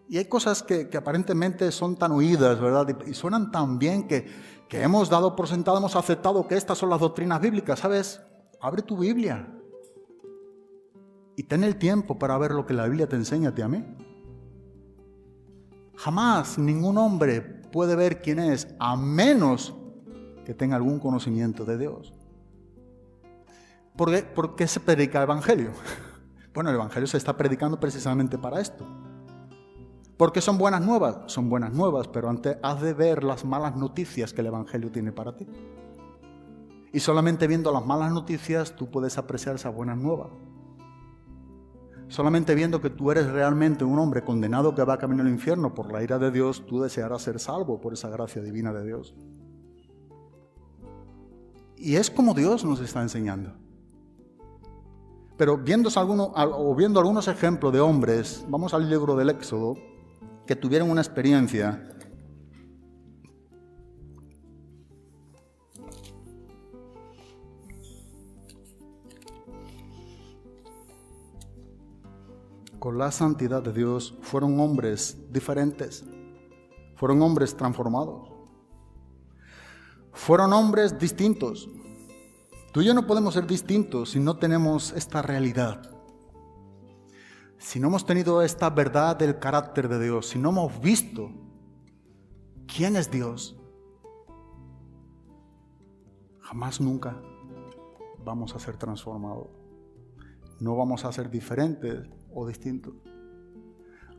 Y hay cosas que aparentemente son tan oídas, ¿verdad? Y suenan tan bien que hemos dado por sentado, hemos aceptado que estas son las doctrinas bíblicas. ¿Sabes? Abre tu Biblia y ten el tiempo para ver lo que la Biblia te enseña a ti y a mí. Jamás ningún hombre puede ver quién es, a menos que tenga algún conocimiento de Dios. ¿Por qué se predica el Evangelio? Bueno, el Evangelio se está predicando precisamente para esto. ¿Por qué son buenas nuevas? Son buenas nuevas, pero antes has de ver las malas noticias que el Evangelio tiene para ti. Y solamente viendo las malas noticias tú puedes apreciar esas buenas nuevas. Solamente viendo que tú eres realmente un hombre condenado que va camino al infierno por la ira de Dios, tú desearás ser salvo por esa gracia divina de Dios. Y es como Dios nos está enseñando. Pero viendo algunos ejemplos de hombres, vamos al libro del Éxodo, que tuvieron una experiencia con la santidad de Dios. Fueron hombres diferentes, fueron hombres transformados, fueron hombres distintos. Tú y yo no podemos ser distintos si no tenemos esta realidad, si no hemos tenido esta verdad del carácter de Dios, si no hemos visto quién es Dios, jamás nunca vamos a ser transformados. No vamos a ser diferentes o distintos.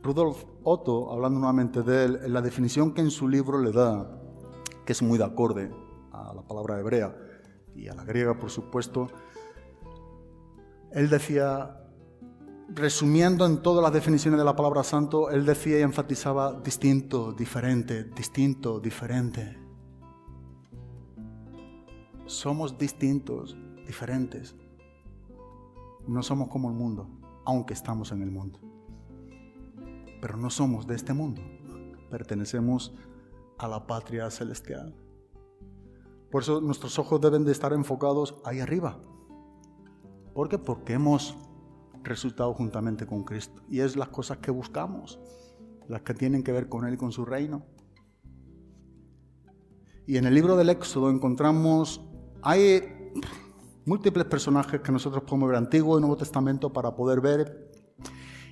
Rudolf Otto, hablando nuevamente de él, en la definición que en su libro le da, que es muy de acorde a la palabra hebrea y a la griega, por supuesto, él decía, resumiendo en todas las definiciones de la palabra santo, él decía y enfatizaba distinto, diferente, distinto, diferente. Somos distintos, diferentes. No somos como el mundo, aunque estamos en el mundo. Pero no somos de este mundo. Pertenecemos a la patria celestial. Por eso nuestros ojos deben de estar enfocados ahí arriba. ¿Por qué? Porque hemos resucitado juntamente con Cristo. Y es las cosas que buscamos, las que tienen que ver con Él y con su reino. Y en el libro del Éxodo encontramos, hay múltiples personajes que nosotros podemos ver, Antiguo y Nuevo Testamento, para poder ver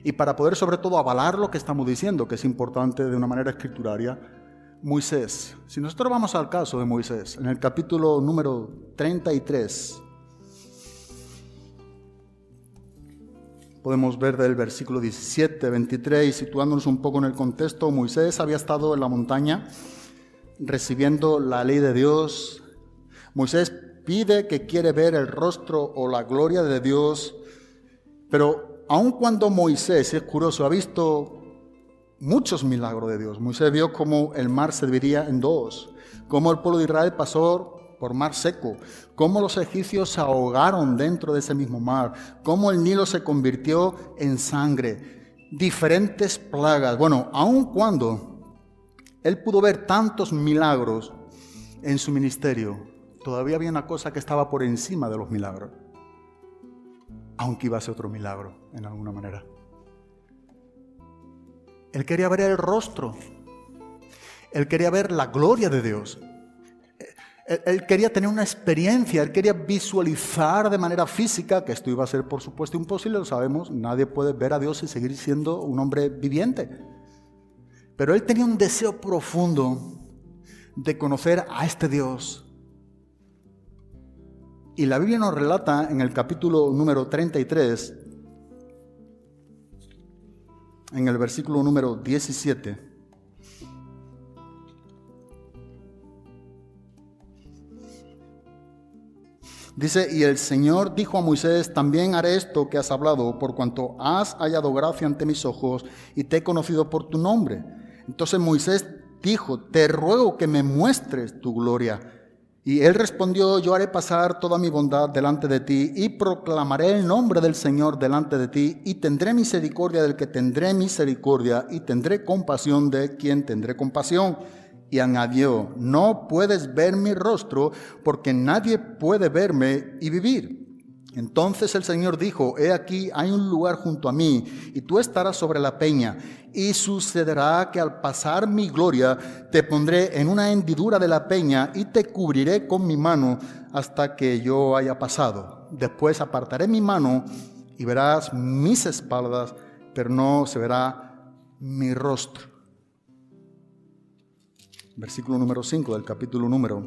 y para poder sobre todo avalar lo que estamos diciendo, que es importante de una manera escrituraria. Moisés. Si nosotros vamos al caso de Moisés, en el capítulo número 33, podemos ver del versículo 17, 23, y situándonos un poco en el contexto, Moisés había estado en la montaña recibiendo la ley de Dios. Moisés pide que quiere ver el rostro o la gloria de Dios, pero aun cuando Moisés, es curioso, ha visto muchos milagros de Dios. Moisés vio cómo el mar se dividía en dos, cómo el pueblo de Israel pasó por mar seco, cómo los egipcios se ahogaron dentro de ese mismo mar, cómo el Nilo se convirtió en sangre, diferentes plagas. Bueno, aun cuando él pudo ver tantos milagros en su ministerio, todavía había una cosa que estaba por encima de los milagros, aunque iba a ser otro milagro en alguna manera. Él quería ver el rostro, él quería ver la gloria de Dios. Él quería tener una experiencia, él quería visualizar de manera física, que esto iba a ser por supuesto imposible, lo sabemos, nadie puede ver a Dios y seguir siendo un hombre viviente. Pero él tenía un deseo profundo de conocer a este Dios. Y la Biblia nos relata en el capítulo número 33, en el versículo número 17, dice, y el Señor dijo a Moisés, también haré esto que has hablado, por cuanto has hallado gracia ante mis ojos y te he conocido por tu nombre. Entonces Moisés dijo, te ruego que me muestres tu gloria. Y él respondió, yo haré pasar toda mi bondad delante de ti y proclamaré el nombre del Señor delante de ti y tendré misericordia del que tendré misericordia y tendré compasión de quien tendré compasión. Y añadió, no puedes ver mi rostro porque nadie puede verme y vivir. Entonces el Señor dijo, he aquí hay un lugar junto a mí y tú estarás sobre la peña. Y sucederá que al pasar mi gloria te pondré en una hendidura de la peña y te cubriré con mi mano hasta que yo haya pasado. Después apartaré mi mano y verás mis espaldas, pero no se verá mi rostro. Versículo número 5 del capítulo número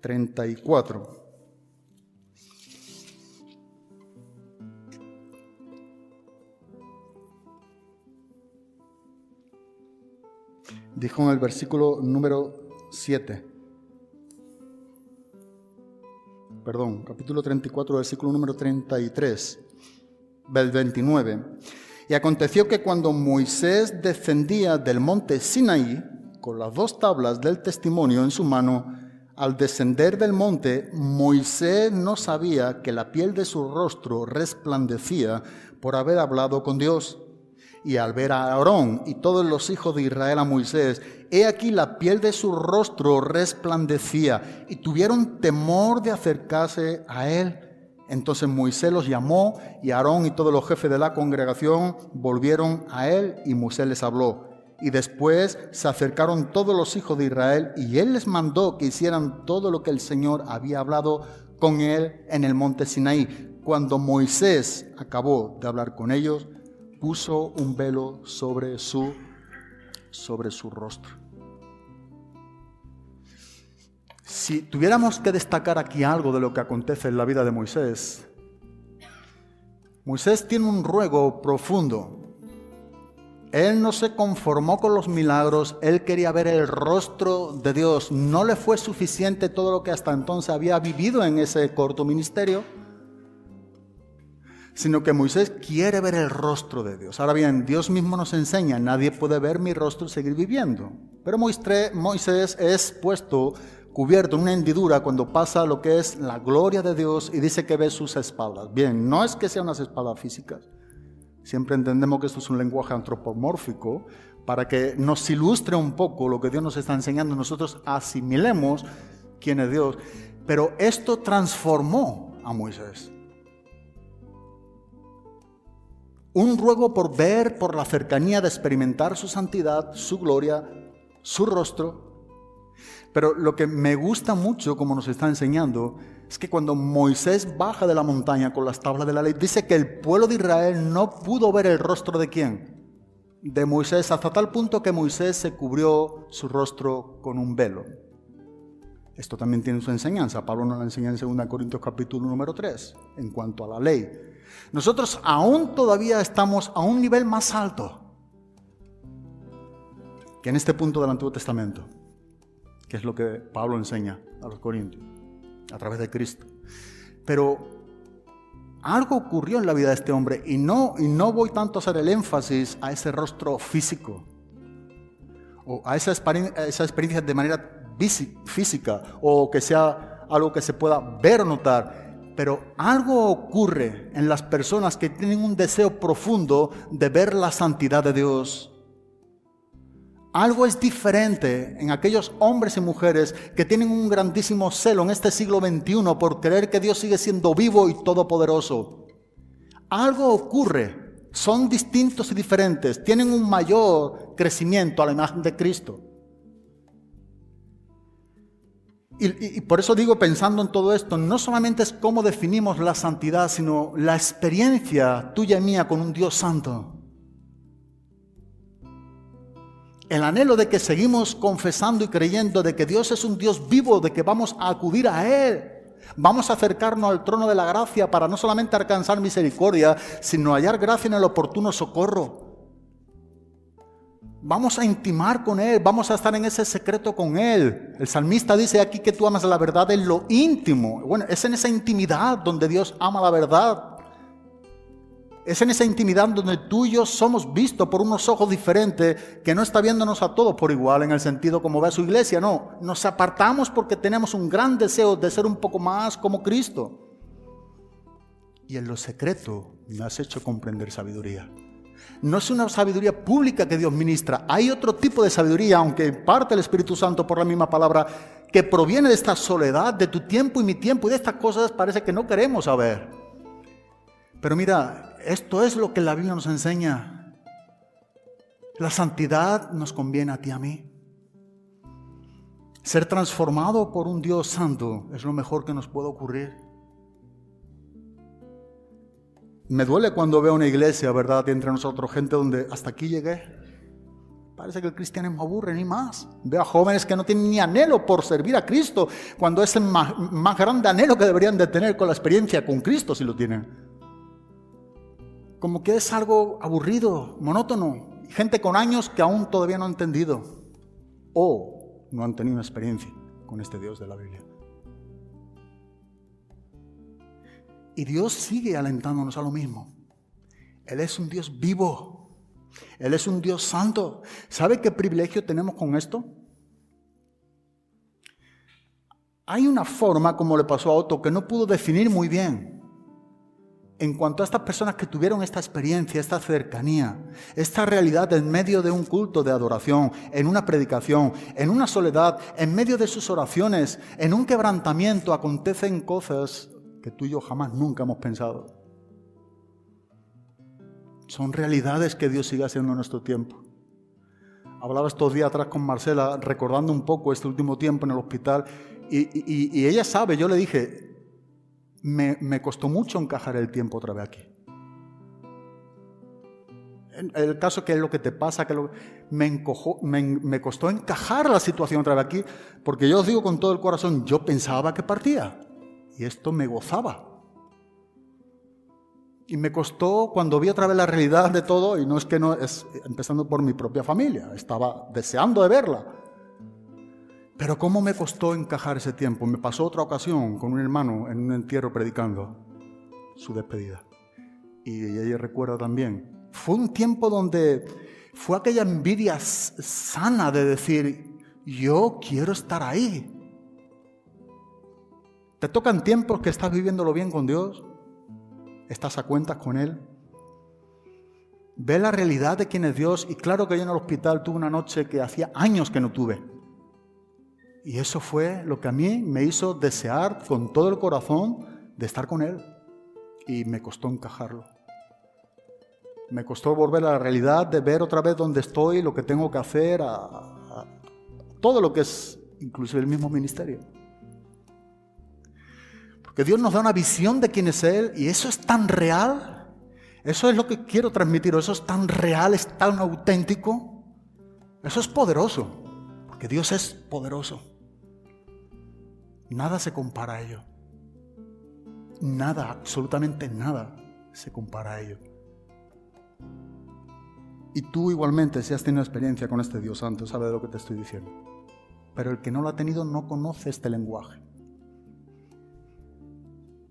34. Dijo en el versículo número 7. Perdón, capítulo 34, versículo número 33, del 29. Y aconteció que cuando Moisés descendía del monte Sinaí, con las dos tablas del testimonio en su mano, al descender del monte, Moisés no sabía que la piel de su rostro resplandecía por haber hablado con Dios. Y al ver a Aarón y todos los hijos de Israel a Moisés, he aquí la piel de su rostro resplandecía, y tuvieron temor de acercarse a él. Entonces Moisés los llamó, y Aarón y todos los jefes de la congregación volvieron a él, y Moisés les habló. Y después se acercaron todos los hijos de Israel, y él les mandó que hicieran todo lo que el Señor había hablado con él en el monte Sinaí. Cuando Moisés acabó de hablar con ellos, puso un velo sobre su sobre su rostro. Si tuviéramos que destacar aquí algo de lo que acontece en la vida de Moisés, Moisés tiene un ruego profundo. Él no se conformó con los milagros, él quería ver el rostro de Dios. No le fue suficiente todo lo que hasta entonces había vivido en ese corto ministerio, sino que Moisés quiere ver el rostro de Dios. Ahora bien, Dios mismo nos enseña, nadie puede ver mi rostro y seguir viviendo. Pero Moisés es puesto cubierto en una hendidura cuando pasa lo que es la gloria de Dios y dice que ve sus espaldas. Bien, no es que sean unas espaldas físicas. Siempre entendemos que esto es un lenguaje antropomórfico para que nos ilustre un poco lo que Dios nos está enseñando, nosotros asimilemos quién es Dios. Pero esto transformó a Moisés. Un ruego por ver, por la cercanía de experimentar su santidad, su gloria, su rostro. Pero lo que me gusta mucho, como nos está enseñando, es que cuando Moisés baja de la montaña con las tablas de la ley, dice que el pueblo de Israel no pudo ver el rostro de ¿quién? De Moisés, hasta tal punto que Moisés se cubrió su rostro con un velo. Esto también tiene su enseñanza. Pablo nos la enseña en 2 Corintios capítulo número 3, en cuanto a la ley. Nosotros aún todavía estamos a un nivel más alto que en este punto del Antiguo Testamento, que es lo que Pablo enseña a los corintios, a través de Cristo. Pero algo ocurrió en la vida de este hombre, y no voy tanto a hacer el énfasis a ese rostro físico, o a esa experiencia de manera física, o que sea algo que se pueda ver o notar. Pero algo ocurre en las personas que tienen un deseo profundo de ver la santidad de Dios. Algo es diferente en aquellos hombres y mujeres que tienen un grandísimo celo en este siglo XXI por creer que Dios sigue siendo vivo y todopoderoso. Algo ocurre, son distintos y diferentes, tienen un mayor crecimiento a la imagen de Cristo. Y por eso digo, pensando en todo esto, no solamente es cómo definimos la santidad, sino la experiencia tuya y mía con un Dios santo. El anhelo de que seguimos confesando y creyendo de que Dios es un Dios vivo, de que vamos a acudir a Él. Vamos a acercarnos al trono de la gracia para no solamente alcanzar misericordia, sino hallar gracia en el oportuno socorro. Vamos a intimar con Él, vamos a estar en ese secreto con Él. El salmista dice aquí que tú amas la verdad en lo íntimo. Bueno, es en esa intimidad donde Dios ama la verdad. Es en esa intimidad donde tú y yo somos vistos por unos ojos diferentes, que no está viéndonos a todos por igual en el sentido como ve a su iglesia, no. Nos apartamos porque tenemos un gran deseo de ser un poco más como Cristo. Y en lo secreto me has hecho comprender sabiduría. No es una sabiduría pública que Dios ministra. Hay otro tipo de sabiduría, aunque en parte el Espíritu Santo por la misma palabra, que proviene de esta soledad, de tu tiempo y mi tiempo, y de estas cosas parece que no queremos saber. Pero mira, esto es lo que la Biblia nos enseña. La santidad nos conviene a ti y a mí. Ser transformado por un Dios santo es lo mejor que nos puede ocurrir. Me duele cuando veo una iglesia, ¿verdad?, entre nosotros, gente donde hasta aquí llegué. Parece que el cristianismo aburre, ni más. Veo a jóvenes que no tienen ni anhelo por servir a Cristo, cuando es el más grande anhelo que deberían de tener con la experiencia con Cristo, si lo tienen. Como que es algo aburrido, monótono. Gente con años que aún todavía no han entendido o no han tenido una experiencia con este Dios de la Biblia. Y Dios sigue alentándonos a lo mismo. Él es un Dios vivo. Él es un Dios santo. ¿Sabe qué privilegio tenemos con esto? Hay una forma, como le pasó a Otto, que no pudo definir muy bien. En cuanto a estas personas que tuvieron esta experiencia, esta cercanía, esta realidad en medio de un culto de adoración, en una predicación, en una soledad, en medio de sus oraciones, en un quebrantamiento, acontecen cosas que tú y yo jamás nunca hemos pensado. Son realidades que Dios sigue haciendo en nuestro tiempo. Hablaba estos días atrás con Marcela, recordando un poco este último tiempo en el hospital, y ella sabe, yo le dije, me costó mucho encajar el tiempo otra vez aquí. El caso que es lo que te pasa, me costó encajar la situación otra vez aquí, porque yo os digo con todo el corazón, yo pensaba que partía, y esto me gozaba. Y me costó cuando vi otra vez la realidad de todo, y no es empezando por mi propia familia, estaba deseando de verla. Pero cómo me costó encajar ese tiempo. Me pasó otra ocasión con un hermano en un entierro predicando su despedida. Y ella recuerda también. Fue un tiempo donde fue aquella envidia sana de decir, yo quiero estar ahí. ¿Te tocan tiempos que estás viviéndolo bien con Dios? ¿Estás a cuentas con Él? Ve la realidad de quién es Dios. Y claro que yo en el hospital tuve una noche que hacía años que no tuve. Y eso fue lo que a mí me hizo desear con todo el corazón de estar con Él. Y me costó encajarlo. Me costó volver a la realidad de ver otra vez dónde estoy, lo que tengo que hacer, a todo lo que es inclusive el mismo ministerio. Porque Dios nos da una visión de quién es Él y eso es tan real. Eso es lo que quiero transmitir. Eso es tan real, es tan auténtico. Eso es poderoso. Porque Dios es poderoso. Nada se compara a ello. Nada, absolutamente nada se compara a ello. Y tú igualmente, si has tenido experiencia con este Dios Santo, sabes de lo que te estoy diciendo. Pero el que no lo ha tenido no conoce este lenguaje.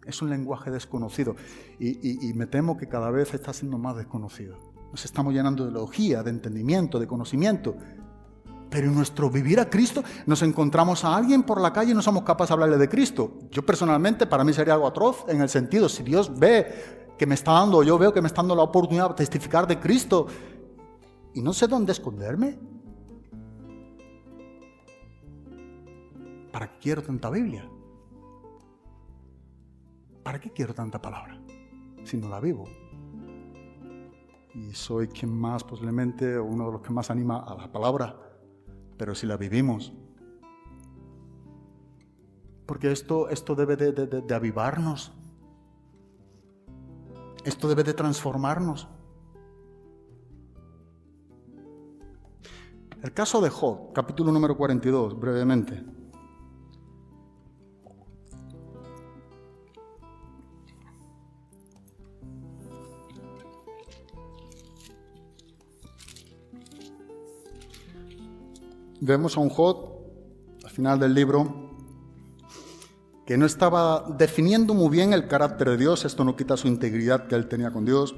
Es un lenguaje desconocido. Y me temo que cada vez está siendo más desconocido. Nos estamos llenando de logía, de entendimiento, de conocimiento. Pero en nuestro vivir a Cristo, nos encontramos a alguien por la calle y no somos capaces de hablarle de Cristo. Yo personalmente, para mí sería algo atroz, en el sentido, si Dios ve que me está dando, yo veo que me está dando la oportunidad de testificar de Cristo, y no sé dónde esconderme. ¿Para qué quiero tanta Biblia? ¿Para qué quiero tanta palabra si no la vivo? Y soy quien más, posiblemente, uno de los que más anima a la palabra, pero si la vivimos. Porque esto debe de avivarnos. Esto debe de transformarnos. El caso de Job, capítulo número 42, brevemente. Vemos a un Job, al final del libro, que no estaba definiendo muy bien el carácter de Dios. Esto no quita su integridad que él tenía con Dios.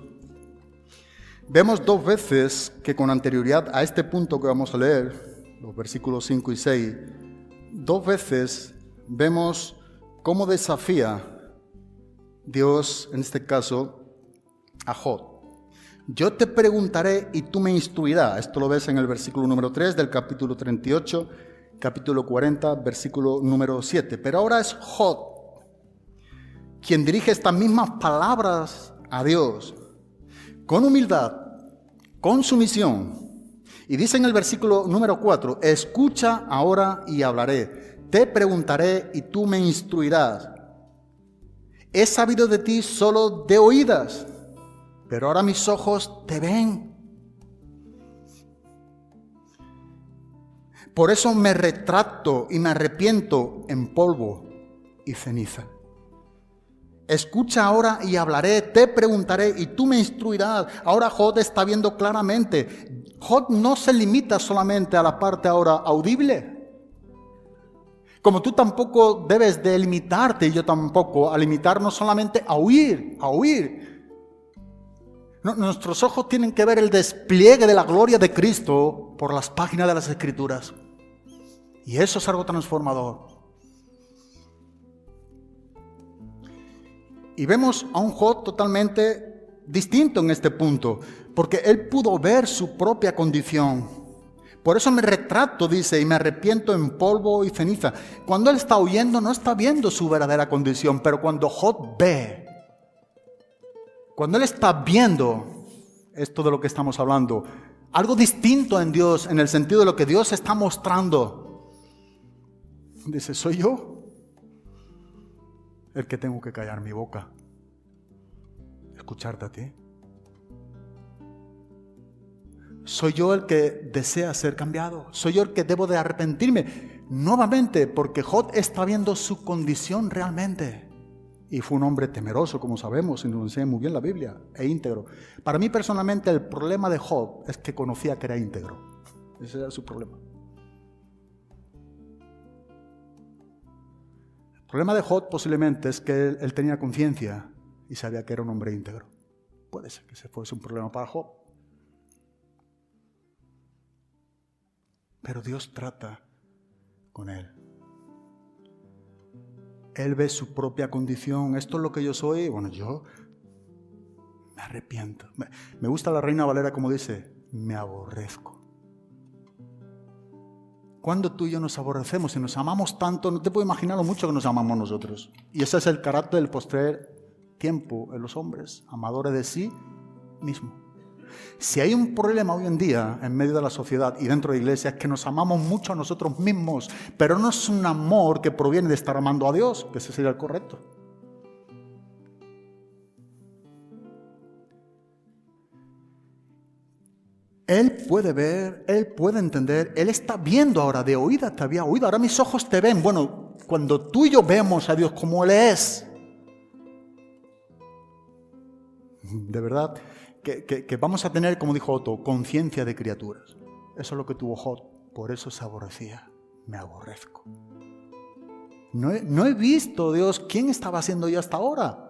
Vemos dos veces que con anterioridad a este punto que vamos a leer, los versículos 5 y 6, dos veces vemos cómo desafía Dios, en este caso, a Job. Yo te preguntaré y tú me instruirás. Esto lo ves en el versículo número 3 del capítulo 38, capítulo 40, versículo número 7. Pero ahora es Job quien dirige estas mismas palabras a Dios, con humildad, con sumisión. Y dice en el versículo número 4, escucha ahora y hablaré. Te preguntaré y tú me instruirás. He sabido de ti solo de oídas, pero ahora mis ojos te ven. Por eso me retracto y me arrepiento en polvo y ceniza. Escucha ahora y hablaré, te preguntaré y tú me instruirás. Ahora Job está viendo claramente. Job no se limita solamente a la parte ahora audible. Como tú tampoco debes de limitarte, y yo tampoco, a limitarnos solamente a oír, a oír. No, nuestros ojos tienen que ver el despliegue de la gloria de Cristo por las páginas de las Escrituras. Y eso es algo transformador. Y vemos a un Job totalmente distinto en este punto, porque él pudo ver su propia condición. Por eso me retracto, dice, y me arrepiento en polvo y ceniza. Cuando él está oyendo, no está viendo su verdadera condición, pero cuando Job ve, cuando él está viendo esto de lo que estamos hablando, algo distinto en Dios, en el sentido de lo que Dios está mostrando, dice, soy yo el que tengo que callar mi boca, escucharte a ti. Soy yo el que desea ser cambiado. Soy yo el que debo de arrepentirme nuevamente, porque Job está viendo su condición realmente. Y fue un hombre temeroso, como sabemos, y nos enseña muy bien la Biblia, e íntegro. Para mí personalmente el problema de Job es que conocía que era íntegro. Ese era su problema. El problema de Job posiblemente es que él tenía conciencia y sabía que era un hombre íntegro. Puede ser que ese fuese un problema para Job. Pero Dios trata con él. Él ve su propia condición. Esto es lo que yo soy. Bueno, yo me arrepiento. Me gusta la Reina Valera como dice, me aborrezco. Cuando tú y yo nos aborrecemos y nos amamos tanto, no te puedo imaginar lo mucho que nos amamos nosotros. Y ese es el carácter del postrer tiempo en los hombres, amadores de sí mismo. Si hay un problema hoy en día en medio de la sociedad y dentro de la iglesia es que nos amamos mucho a nosotros mismos, pero no es un amor que proviene de estar amando a Dios, que ese sería el correcto. Él puede ver, Él puede entender, Él está viendo ahora, de oída te había oído, ahora mis ojos te ven. Bueno, cuando tú y yo vemos a Dios como Él es, de verdad, que vamos a tener, como dijo Otto, conciencia de criaturas. Eso es lo que tuvo Job, por eso se aborrecía. Me aborrezco. No he visto, Dios, quién estaba haciendo yo hasta ahora.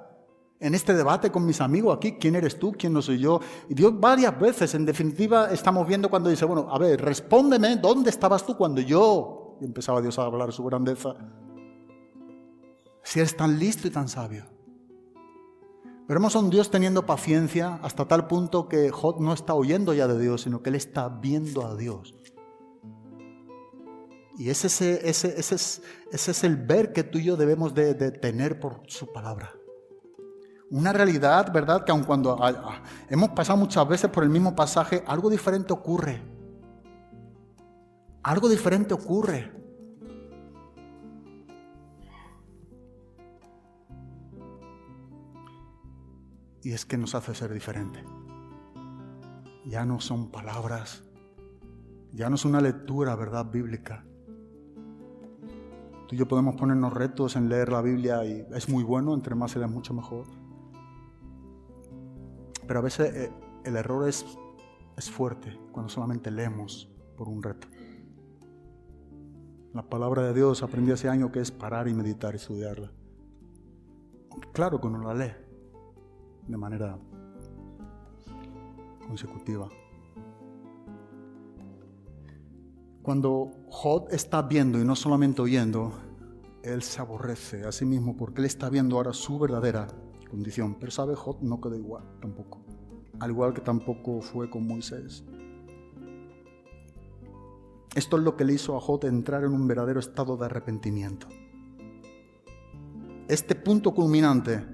En este debate con mis amigos aquí, ¿quién eres tú? ¿Quién no soy yo? Y Dios varias veces, en definitiva, estamos viendo cuando dice, bueno, a ver, respóndeme, ¿dónde estabas tú cuando yo? Y empezaba Dios a hablar su grandeza. Si eres tan listo y tan sabio. Veremos a un Dios teniendo paciencia hasta tal punto que Job no está oyendo ya de Dios, sino que él está viendo a Dios. Y ese es el ver que tú y yo debemos de tener por su palabra. Una realidad, ¿verdad? Que aun cuando hemos pasado muchas veces por el mismo pasaje, algo diferente ocurre. Algo diferente ocurre. Y es que nos hace ser diferente. Ya no son palabras, ya no es una lectura, ¿verdad?, bíblica. Tú y yo podemos ponernos retos en leer la Biblia y es muy bueno, entre más se lee mucho mejor. Pero a veces el error es fuerte cuando solamente leemos por un reto. La palabra de Dios aprendí hace años que es parar y meditar y estudiarla. Claro que uno la lee de manera consecutiva. Cuando Job está viendo y no solamente oyendo, él se aborrece a sí mismo porque él está viendo ahora su verdadera condición. Pero sabe, Job no quedó igual tampoco. Al igual que tampoco fue con Moisés. Esto es lo que le hizo a Job entrar en un verdadero estado de arrepentimiento. Este punto culminante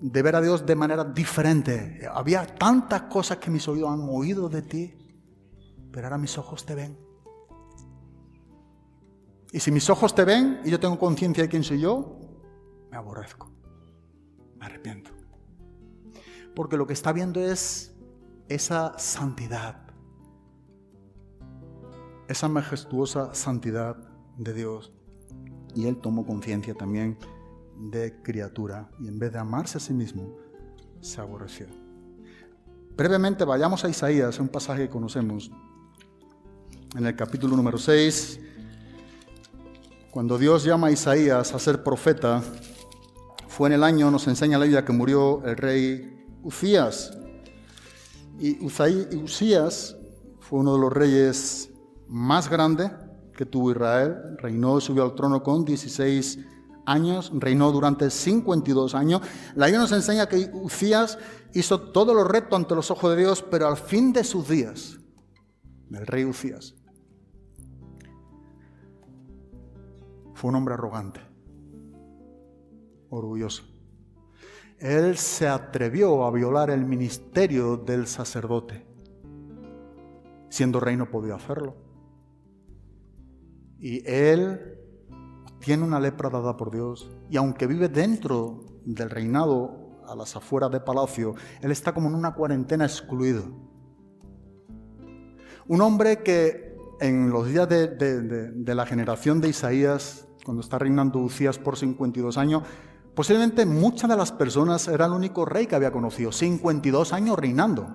de ver a Dios de manera diferente. Había tantas cosas que mis oídos han oído de ti, pero ahora mis ojos te ven. Y si mis ojos te ven y yo tengo conciencia de quién soy yo, me aborrezco, me arrepiento. Porque lo que está viendo es esa santidad, esa majestuosa santidad de Dios. Y él tomó conciencia también de criatura y en vez de amarse a sí mismo, se aborreció. Brevemente vayamos a Isaías, un pasaje que conocemos. En el capítulo número 6, cuando Dios llama a Isaías a ser profeta, fue en el año, nos enseña la Biblia, que murió el rey Uzías. Y Uzías fue uno de los reyes más grandes que tuvo Israel. Reinó y subió al trono con 16 años, reinó durante 52 años. La Biblia nos enseña que Uzías hizo todo lo recto ante los ojos de Dios, pero al fin de sus días, el rey Uzías fue un hombre arrogante, orgulloso. Él se atrevió a violar el ministerio del sacerdote. Siendo rey no podía hacerlo. Y él tiene una lepra dada por Dios. Y aunque vive dentro del reinado, a las afueras de palacio, él está como en una cuarentena excluido. Un hombre que en los días de la generación de Isaías, cuando está reinando Uzías por 52 años, posiblemente muchas de las personas era el único rey que había conocido, 52 años reinando.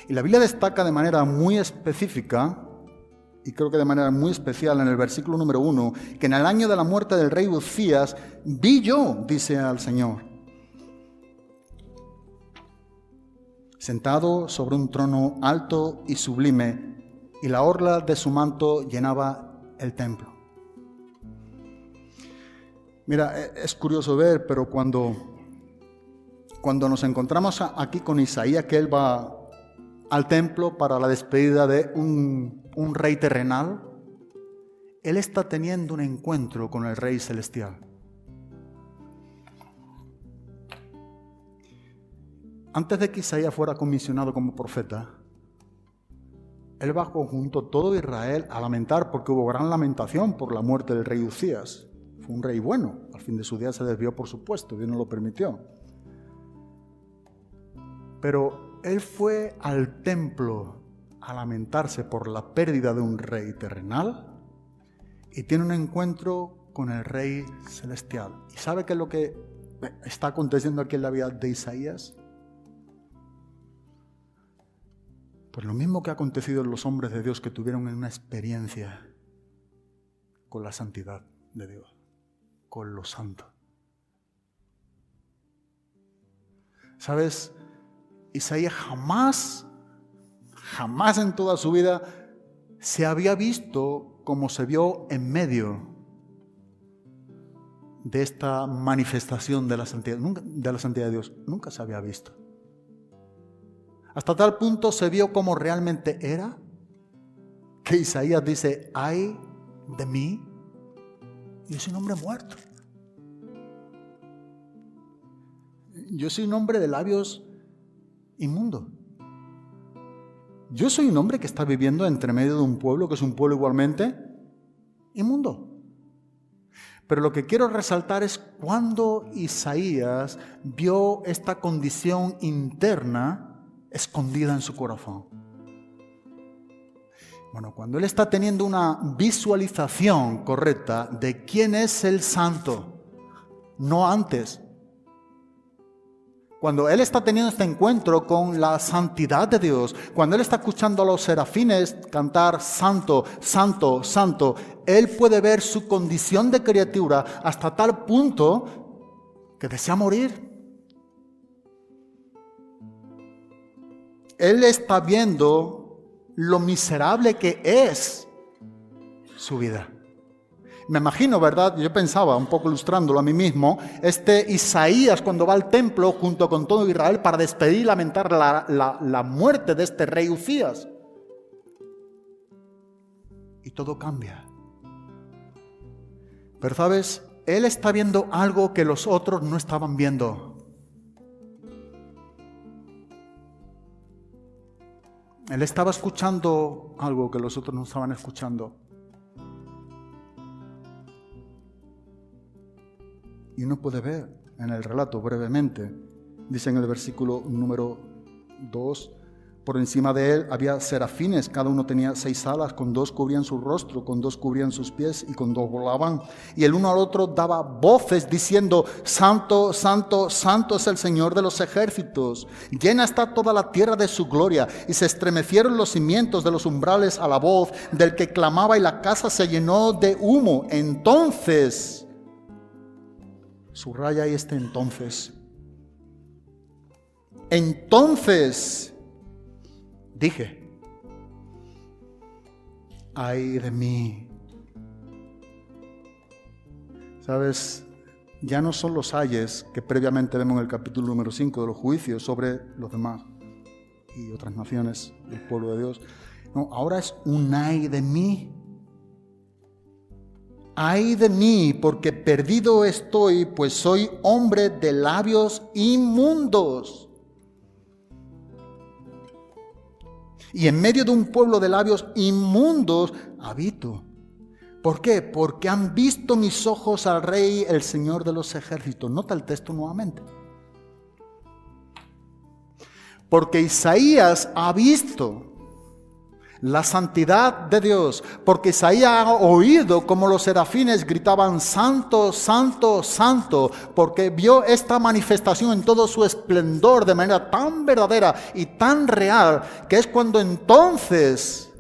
Y la Biblia destaca de manera muy específica, y creo que de manera muy especial en el versículo número 1, que en el año de la muerte del rey Uzías, vi yo, dice al Señor, sentado sobre un trono alto y sublime, y la orla de su manto llenaba el templo. Mira, es curioso ver, pero cuando nos encontramos aquí con Isaías, que él va al templo para la despedida de un rey terrenal, él está teniendo un encuentro con el rey celestial. Antes de que Isaías fuera comisionado como profeta, él bajó junto a todo Israel a lamentar, porque hubo gran lamentación por la muerte del rey Uzías. Fue un rey bueno, al fin de su día se desvió, por supuesto, Dios no lo permitió. Pero él fue al templo a lamentarse por la pérdida de un rey terrenal y tiene un encuentro con el rey celestial. ¿Y sabe qué es lo que está aconteciendo aquí en la vida de Isaías? Pues lo mismo que ha acontecido en los hombres de Dios que tuvieron una experiencia con la santidad de Dios, con lo santo. ¿Sabes? Isaías jamás en toda su vida se había visto como se vio en medio de esta manifestación de la santidad de Dios. Nunca se había visto. Hasta tal punto se vio como realmente era, que Isaías dice, ay de mí, yo soy un hombre muerto. Yo soy un hombre de labios inmundos. Yo soy un hombre que está viviendo entre medio de un pueblo que es un pueblo igualmente inmundo. Pero lo que quiero resaltar es cuando Isaías vio esta condición interna escondida en su corazón. Bueno, cuando él está teniendo una visualización correcta de quién es el santo, no antes. Cuando él está teniendo este encuentro con la santidad de Dios, cuando él está escuchando a los serafines cantar santo, santo, santo, él puede ver su condición de criatura hasta tal punto que desea morir. Él está viendo lo miserable que es su vida. Me imagino, ¿verdad? Yo pensaba, un poco ilustrándolo a mí mismo, Isaías cuando va al templo junto con todo Israel para despedir y lamentar la muerte de este rey Uzías. Y todo cambia. Pero ¿sabes? Él está viendo algo que los otros no estaban viendo. Él estaba escuchando algo que los otros no estaban escuchando. Y uno puede ver en el relato brevemente, dice en el versículo número 2, por encima de él había serafines, cada uno tenía 6 alas, con 2 cubrían su rostro, con 2 cubrían sus pies y con 2 volaban. Y el uno al otro daba voces diciendo, santo, santo, santo es el Señor de los ejércitos, llena está toda la tierra de su gloria. Y se estremecieron los cimientos de los umbrales a la voz del que clamaba y la casa se llenó de humo. Entonces, subraya ahí entonces dije, ay de mí. ¿Sabes? Ya no son los ayes que previamente vemos en el capítulo número 5 de los juicios sobre los demás y otras naciones del pueblo de Dios. No, ahora es un ay de mí. Ay de mí, porque perdido estoy, pues soy hombre de labios inmundos. Y en medio de un pueblo de labios inmundos habito. ¿Por qué? Porque han visto mis ojos al Rey, el Señor de los ejércitos. Nota el texto nuevamente. porque Isaías ha visto la santidad de Dios, porque Isaías ha oído como los serafines gritaban santo, santo, santo, porque vio esta manifestación en todo su esplendor de manera tan verdadera y tan real, que es cuando entonces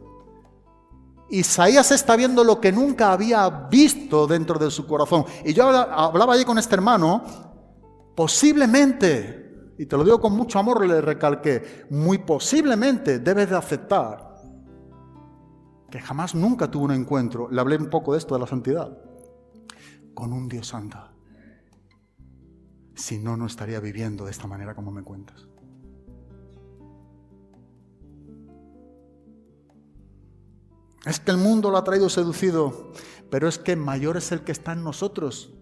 Isaías está viendo lo que nunca había visto dentro de su corazón. Y yo hablaba allí con este hermano, posiblemente, y te lo digo con mucho amor, le recalqué, muy posiblemente debes de aceptar que jamás nunca tuvo un encuentro, le hablé un poco de esto, de la santidad, con un Dios santo. Si no, no estaría viviendo de esta manera como me cuentas. Es que el mundo lo ha traído seducido, pero es que mayor es el que está en nosotros.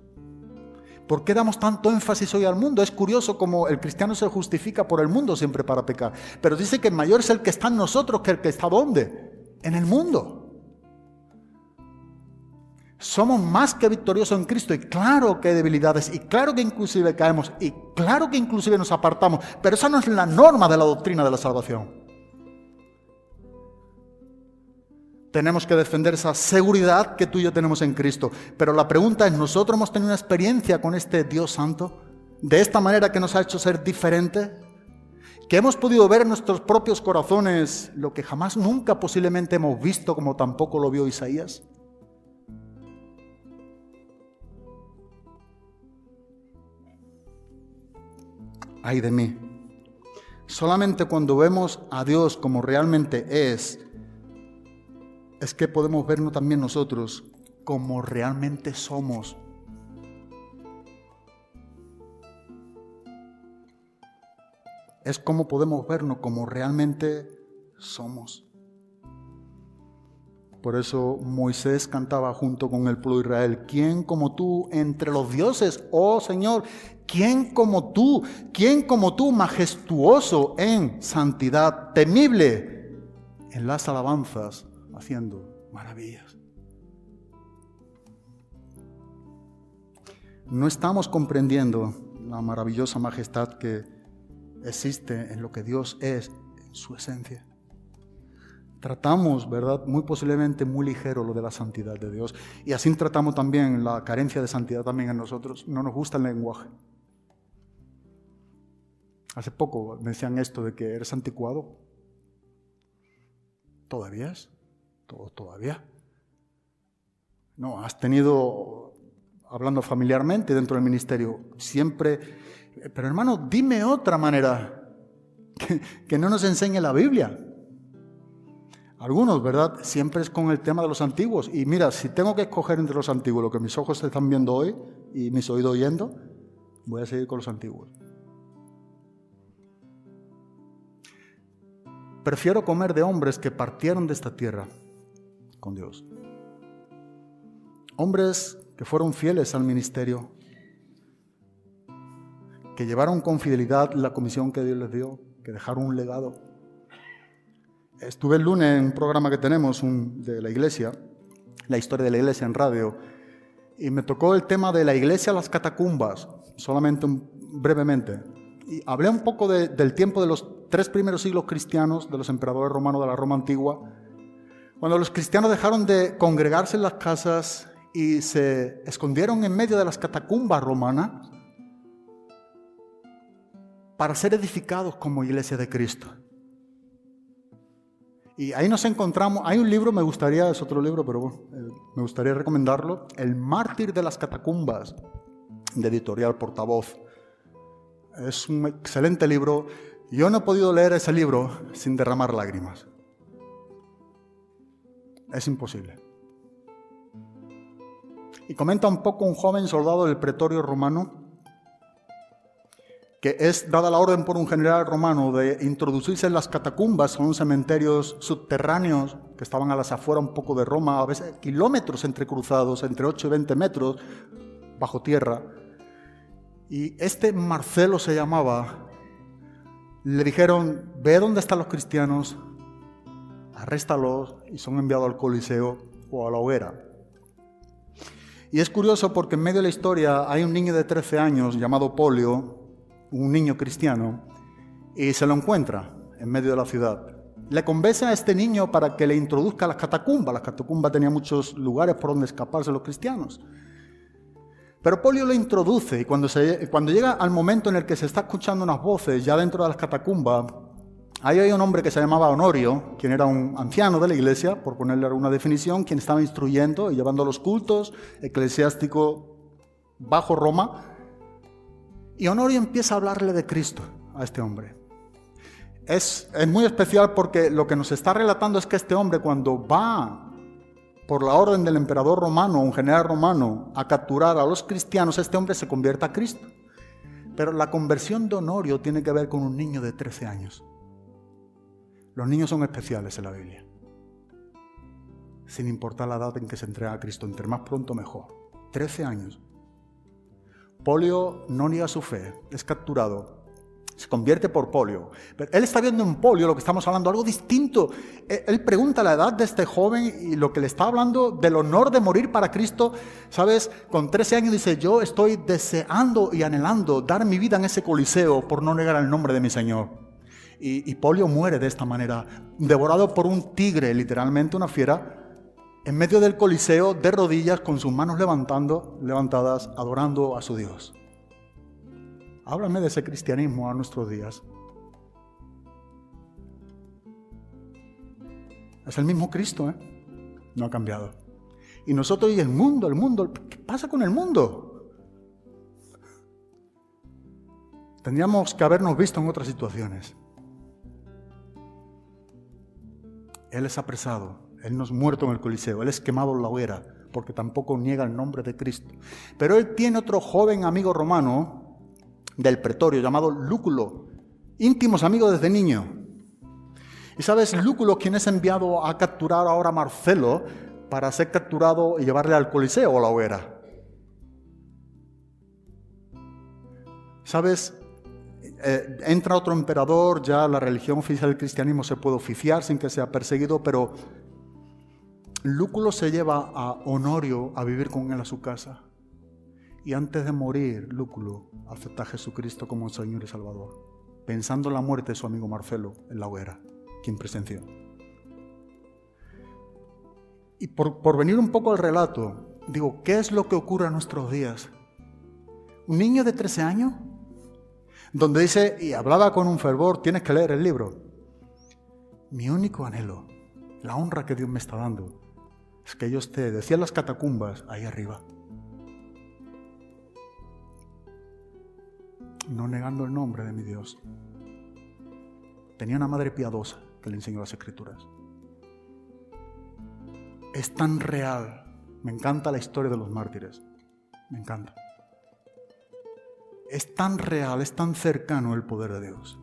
¿Por qué damos tanto énfasis hoy al mundo? Es curioso como el cristiano se justifica por el mundo siempre para pecar, pero dice que mayor es el que está en nosotros que el que está ¿dónde? En el mundo. Somos más que victoriosos en Cristo, y claro que hay debilidades, y claro que inclusive caemos, y claro que inclusive nos apartamos, pero esa no es la norma de la doctrina de la salvación. Tenemos que defender esa seguridad que tú y yo tenemos en Cristo, pero la pregunta es, ¿nosotros hemos tenido una experiencia con este Dios Santo? ¿De esta manera que nos ha hecho ser diferentes? Que hemos podido ver en nuestros propios corazones lo que jamás nunca posiblemente hemos visto, como tampoco lo vio Isaías. Ay de mí. Solamente cuando vemos a Dios como realmente es que podemos vernos también nosotros como realmente somos. Es como podemos vernos como realmente somos. Por eso Moisés cantaba junto con el pueblo de Israel: ¿quién como tú entre los dioses, oh Señor? ¿Quién como tú? ¿Quién como tú, majestuoso en santidad, temible en las alabanzas, haciendo maravillas? No estamos comprendiendo la maravillosa majestad que existe en lo que Dios es en su esencia. Tratamos, ¿verdad?, muy posiblemente muy ligero lo de la santidad de Dios, y así tratamos también la carencia de santidad también en nosotros. No nos gusta el lenguaje. Hace poco me decían esto de que eres anticuado. ¿Todavía es? ¿Todavía? No, has tenido, hablando familiarmente dentro del ministerio, siempre... Pero hermano, dime otra manera que no nos enseñe la Biblia. Algunos, ¿verdad? Siempre es con el tema de los antiguos. Y mira, si tengo que escoger entre los antiguos lo que mis ojos están viendo hoy y mis oídos oyendo, voy a seguir con los antiguos. Prefiero comer de hombres que partieron de esta tierra con Dios. Hombres que fueron fieles al ministerio, que llevaron con fidelidad la comisión que Dios les dio, que dejaron un legado. Estuve el lunes en un programa que tenemos de la iglesia, la historia de la iglesia en radio, y me tocó el tema de la iglesia a las catacumbas, solamente brevemente. Y hablé un poco del tiempo de los 3 primeros siglos cristianos, de los emperadores romanos de la Roma antigua, cuando los cristianos dejaron de congregarse en las casas y se escondieron en medio de las catacumbas romanas para ser edificados como iglesia de Cristo. Y ahí nos encontramos, hay un libro, es otro libro, pero bueno, me gustaría recomendarlo, El mártir de las catacumbas, de Editorial Portavoz. Es un excelente libro. Yo no he podido leer ese libro sin derramar lágrimas. Es imposible. Y comenta un poco un joven soldado del pretorio romano, que es dada la orden por un general romano de introducirse en las catacumbas, son cementerios subterráneos que estaban a las afueras un poco de Roma, a veces kilómetros entrecruzados, entre 8 y 20 metros, bajo tierra. Y este Marcelo se llamaba, le dijeron: ve dónde están los cristianos, arréstalos, y son enviados al Coliseo o a la hoguera. Y es curioso porque en medio de la historia hay un niño de 13 años llamado Polio, un niño cristiano, y se lo encuentra en medio de la ciudad. Le convence a este niño para que le introduzca a las catacumbas. Las catacumbas tenían muchos lugares por donde escaparse los cristianos. Pero Polio lo introduce y cuando llega al momento en el que se está escuchando unas voces ya dentro de las catacumbas, ahí hay un hombre que se llamaba Honorio, quien era un anciano de la iglesia, por ponerle alguna definición, quien estaba instruyendo y llevando los cultos eclesiásticos bajo Roma. Y Honorio empieza a hablarle de Cristo a este hombre. Es muy especial porque lo que nos está relatando es que este hombre, cuando va por la orden del emperador romano, un general romano, a capturar a los cristianos, este hombre se convierte a Cristo. Pero la conversión de Honorio tiene que ver con un niño de 13 años. Los niños son especiales en la Biblia, sin importar la edad en que se entrega a Cristo, entre más pronto mejor. 13 años. Polio no niega su fe, es capturado, se convierte por Polio. Pero él está viendo en Polio lo que estamos hablando, algo distinto. Él pregunta la edad de este joven y lo que le está hablando del honor de morir para Cristo. ¿Sabes? Con 13 años dice, yo estoy deseando y anhelando dar mi vida en ese coliseo por no negar el nombre de mi Señor. Y Polio muere de esta manera, devorado por un tigre, literalmente una fiera, en medio del coliseo, de rodillas, con sus manos levantadas, adorando a su Dios. Háblame de ese cristianismo a nuestros días. Es el mismo Cristo, no ha cambiado. Y nosotros y el mundo, ¿qué pasa con el mundo? Tendríamos que habernos visto en otras situaciones. Él es apresado, Él no es muerto en el coliseo, Él es quemado en la hoguera, porque tampoco niega el nombre de Cristo. Pero Él tiene otro joven amigo romano del pretorio llamado Lúculo, íntimos amigos desde niño. Y sabes, Lúculo, quien es enviado a capturar ahora a Marcelo para ser capturado y llevarle al coliseo o a la hoguera. Sabes, entra otro emperador, ya la religión oficial del cristianismo se puede oficiar sin que sea perseguido, pero Lúculo se lleva a Honorio a vivir con él a su casa. Y antes de morir, Lúculo acepta a Jesucristo como Señor y Salvador, pensando en la muerte de su amigo Marcelo en la hoguera, quien presenció. Y por venir un poco al relato, digo, ¿qué es lo que ocurre en nuestros días? Un niño de 13 años, donde dice, y hablaba con un fervor, tienes que leer el libro. Mi único anhelo, la honra que Dios me está dando, es que yo esté, decía en las catacumbas, ahí arriba. No negando el nombre de mi Dios. Tenía una madre piadosa que le enseñó las Escrituras. Es tan real. Me encanta la historia de los mártires. Me encanta. Es tan real, es tan cercano el poder de Dios.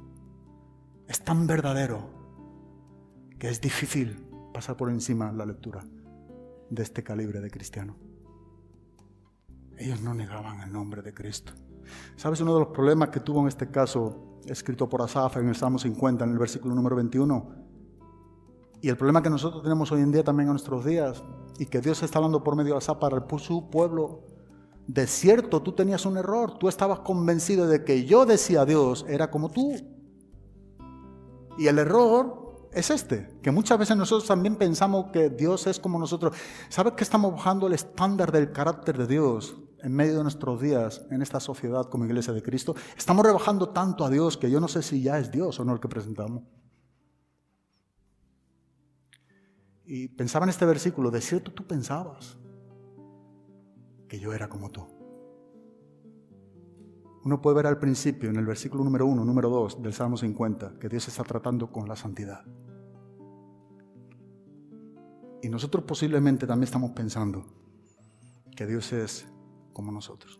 Es tan verdadero que es difícil pasar por encima la lectura de este calibre de cristiano. Ellos no negaban el nombre de Cristo. ¿Sabes uno de los problemas que tuvo en este caso, escrito por Asaf en el Salmo 50, en el versículo número 21? Y el problema que nosotros tenemos hoy en día también en nuestros días, y que Dios está hablando por medio de Asaf para su pueblo. De cierto, tú tenías un error, tú estabas convencido de que yo decía a Dios, era como tú. Y el error es que muchas veces nosotros también pensamos que Dios es como nosotros. ¿Sabes que estamos bajando el estándar del carácter de Dios en medio de nuestros días, en esta sociedad como Iglesia de Cristo? Estamos rebajando tanto a Dios que yo no sé si ya es Dios o no el que presentamos. Y pensaba en este versículo, de cierto tú pensabas que yo era como tú. Uno puede ver al principio, en el versículo número 1, número 2 del Salmo 50, que Dios está tratando con la santidad. Y nosotros posiblemente también estamos pensando que Dios es como nosotros.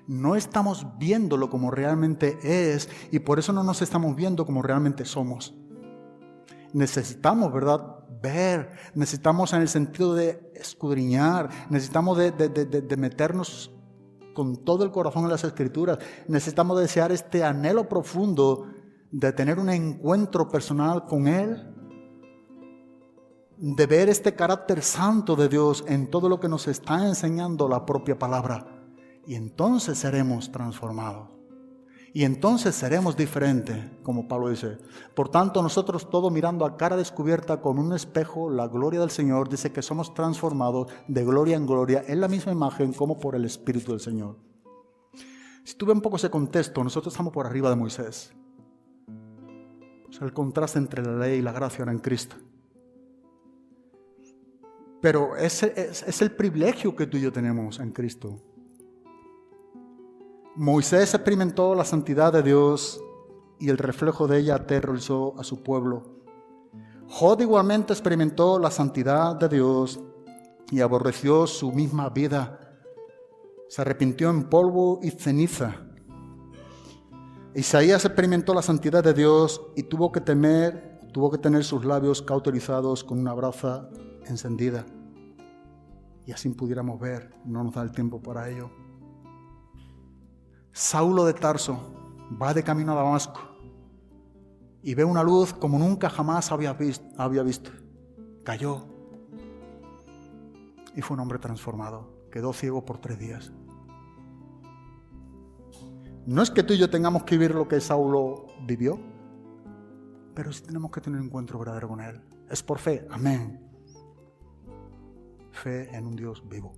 No estamos viéndolo como realmente es y por eso no nos estamos viendo como realmente somos. Necesitamos, ¿verdad?, ver, necesitamos en el sentido de escudriñar, necesitamos de meternos con todo el corazón en las Escrituras, necesitamos desear este anhelo profundo de tener un encuentro personal con Él, de ver este carácter santo de Dios en todo lo que nos está enseñando la propia palabra, y entonces seremos transformados. Y entonces seremos diferentes, como Pablo dice. Por tanto, nosotros todos mirando a cara descubierta con un espejo la gloria del Señor, dice que somos transformados de gloria en gloria en la misma imagen como por el Espíritu del Señor. Si tú ves un poco ese contexto, nosotros estamos por arriba de Moisés. Pues el contraste entre la ley y la gracia era en Cristo. Pero ese es el privilegio que tú y yo tenemos en Cristo. Moisés experimentó la santidad de Dios y el reflejo de ella aterrorizó a su pueblo. Job igualmente experimentó la santidad de Dios y aborreció su misma vida. Se arrepintió en polvo y ceniza. Isaías experimentó la santidad de Dios y tuvo que tener sus labios cauterizados con una brasa encendida. Y así pudiéramos ver, no nos da el tiempo para ello. Saulo de Tarso va de camino a Damasco y ve una luz como nunca jamás había visto. Cayó y fue un hombre transformado. Quedó ciego por 3 días. No es que tú y yo tengamos que vivir lo que Saulo vivió, pero sí tenemos que tener un encuentro verdadero con él. Es por fe, amén. Fe en un Dios vivo.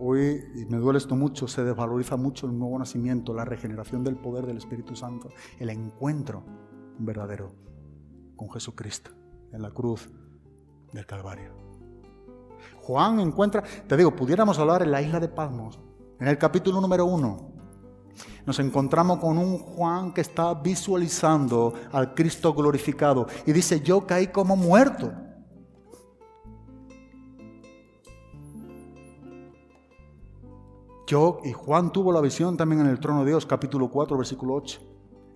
Hoy, y me duele esto mucho, se desvaloriza mucho el nuevo nacimiento, la regeneración del poder del Espíritu Santo, el encuentro verdadero con Jesucristo en la cruz del Calvario. Juan encuentra, te digo, pudiéramos hablar en la isla de Patmos, en el capítulo número 1, nos encontramos con un Juan que está visualizando al Cristo glorificado y dice, yo caí como muerto. Y Juan tuvo la visión también en el trono de Dios, capítulo 4, versículo 8.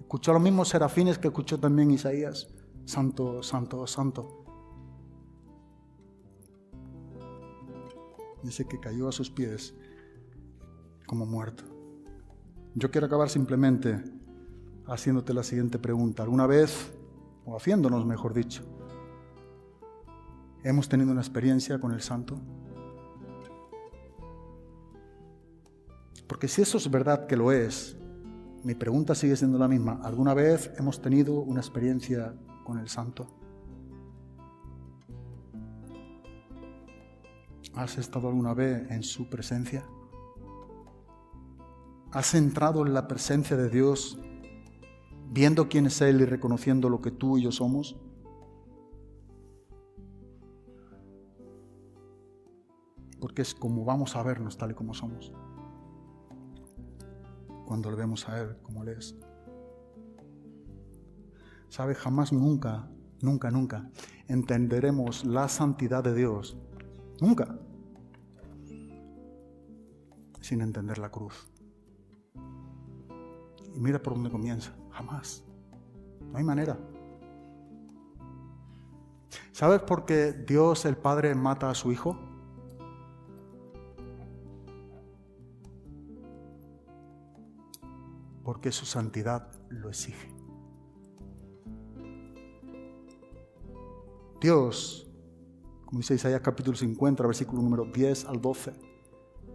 Escuchó a los mismos serafines que escuchó también Isaías. Santo, santo, santo. Dice que cayó a sus pies como muerto. Yo quiero acabar simplemente haciéndote la siguiente pregunta. ¿Alguna vez, o haciéndonos mejor dicho, hemos tenido una experiencia con el Santo? Porque si eso es verdad que lo es, mi pregunta sigue siendo la misma. ¿Alguna vez hemos tenido una experiencia con el Santo? ¿Has estado alguna vez en su presencia? ¿Has entrado en la presencia de Dios, viendo quién es Él y reconociendo lo que tú y yo somos? Porque es como vamos a vernos tal y como somos, cuando le vemos a Él como Él es. ¿Sabe? Jamás, nunca entenderemos la santidad de Dios. Nunca. Sin entender la cruz. Y mira por dónde comienza. Jamás. No hay manera. ¿Sabes por qué Dios el Padre mata a su Hijo? Porque su santidad lo exige. Dios, como dice Isaías capítulo 50, versículo número 10 al 12,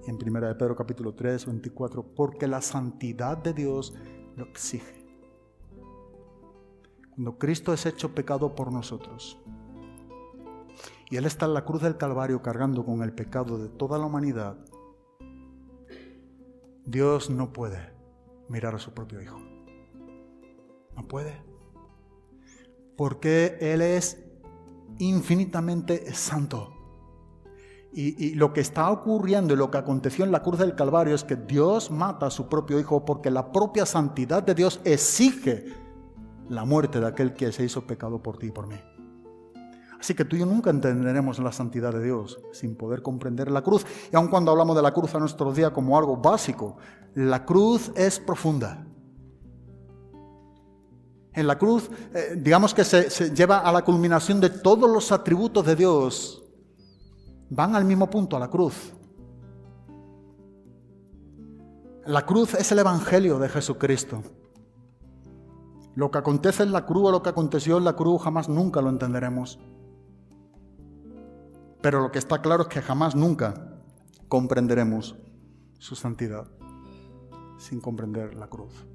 y en 1 de Pedro capítulo 3, 24, porque la santidad de Dios lo exige. Cuando Cristo es hecho pecado por nosotros, y Él está en la cruz del Calvario cargando con el pecado de toda la humanidad, Dios no puede mirar a su propio Hijo. No puede. Porque Él es infinitamente santo. Y lo que está ocurriendo y lo que aconteció en la cruz del Calvario es que Dios mata a su propio Hijo porque la propia santidad de Dios exige la muerte de aquel que se hizo pecado por ti y por mí. Así que tú y yo nunca entenderemos la santidad de Dios sin poder comprender la cruz. Y aun cuando hablamos de la cruz a nuestros días como algo básico, la cruz es profunda. En la cruz, digamos que se lleva a la culminación de todos los atributos de Dios. Van al mismo punto, a la cruz. La cruz es el Evangelio de Jesucristo. Lo que acontece en la cruz o lo que aconteció en la cruz jamás nunca lo entenderemos. Pero lo que está claro es que jamás nunca comprenderemos su santidad. sin comprender la cruz.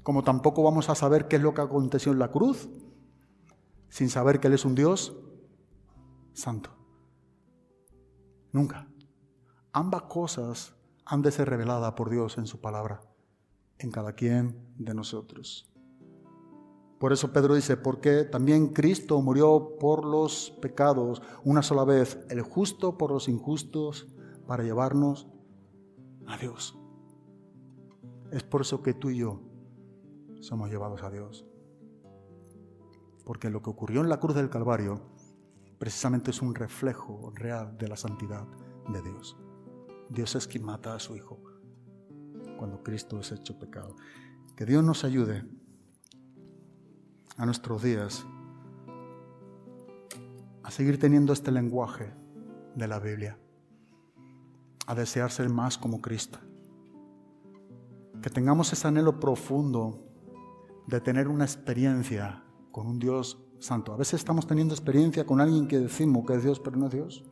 Como tampoco vamos a saber qué es lo que aconteció en la cruz sin saber que Él es un Dios santo. Nunca. Ambas cosas han de ser reveladas por Dios en su palabra, en cada quien de nosotros. Por eso Pedro dice, porque también Cristo murió por los pecados una sola vez, el justo por los injustos, para llevarnos a Dios. Es por eso que tú y yo somos llevados a Dios. Porque lo que ocurrió en la cruz del Calvario precisamente es un reflejo real de la santidad de Dios. Dios es quien mata a su Hijo cuando Cristo es hecho pecado. Que Dios nos ayude a nuestros días a seguir teniendo este lenguaje de la Biblia, a desear ser más como Cristo. Que tengamos ese anhelo profundo de tener una experiencia con un Dios santo. A veces estamos teniendo experiencia con alguien que decimos que es Dios, pero no es Dios.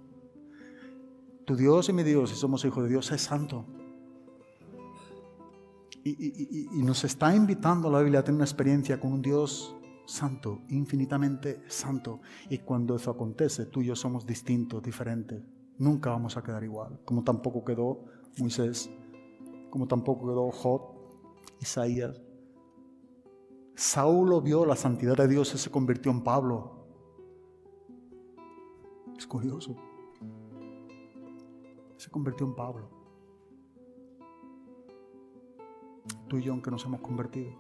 Tu Dios y mi Dios, si somos hijos de Dios, es santo. Y nos está invitando la Biblia a tener una experiencia con un Dios santo, infinitamente santo. Y cuando eso acontece, tú y yo somos distintos, diferentes. Nunca vamos a quedar igual, como tampoco quedó Moisés, como tampoco quedó Job, Isaías. Saulo vio la santidad de Dios y se convirtió en Pablo. Es curioso. Se convirtió en Pablo. Tú y yo, aunque nos hemos convertido.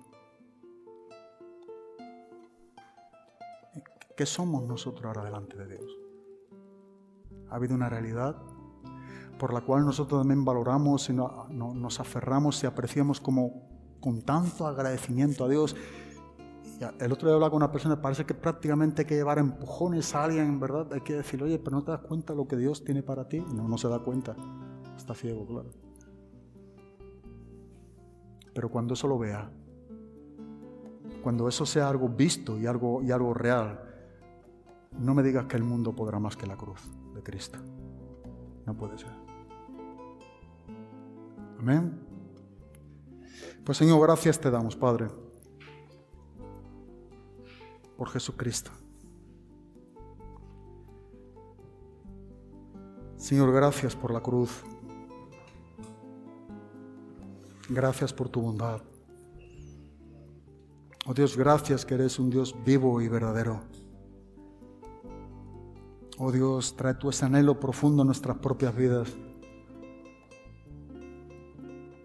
¿Qué somos nosotros ahora delante de Dios? Ha habido una realidad por la cual nosotros también valoramos y nos aferramos y apreciamos con tanto agradecimiento a Dios. El otro día hablaba con una persona, parece que prácticamente hay que llevar empujones a alguien, ¿verdad? Hay que decirle, oye, pero ¿no te das cuenta lo que Dios tiene para ti? No se da cuenta. Está ciego, claro. Pero cuando eso lo vea, cuando eso sea algo visto y algo real, no me digas que el mundo podrá más que la cruz de Cristo. No puede ser. Amén. Pues Señor, gracias te damos, Padre, por Jesucristo. Señor, gracias por la cruz. Gracias por tu bondad. Oh Dios, gracias que eres un Dios vivo y verdadero. Oh Dios, trae tu ese anhelo profundo en nuestras propias vidas,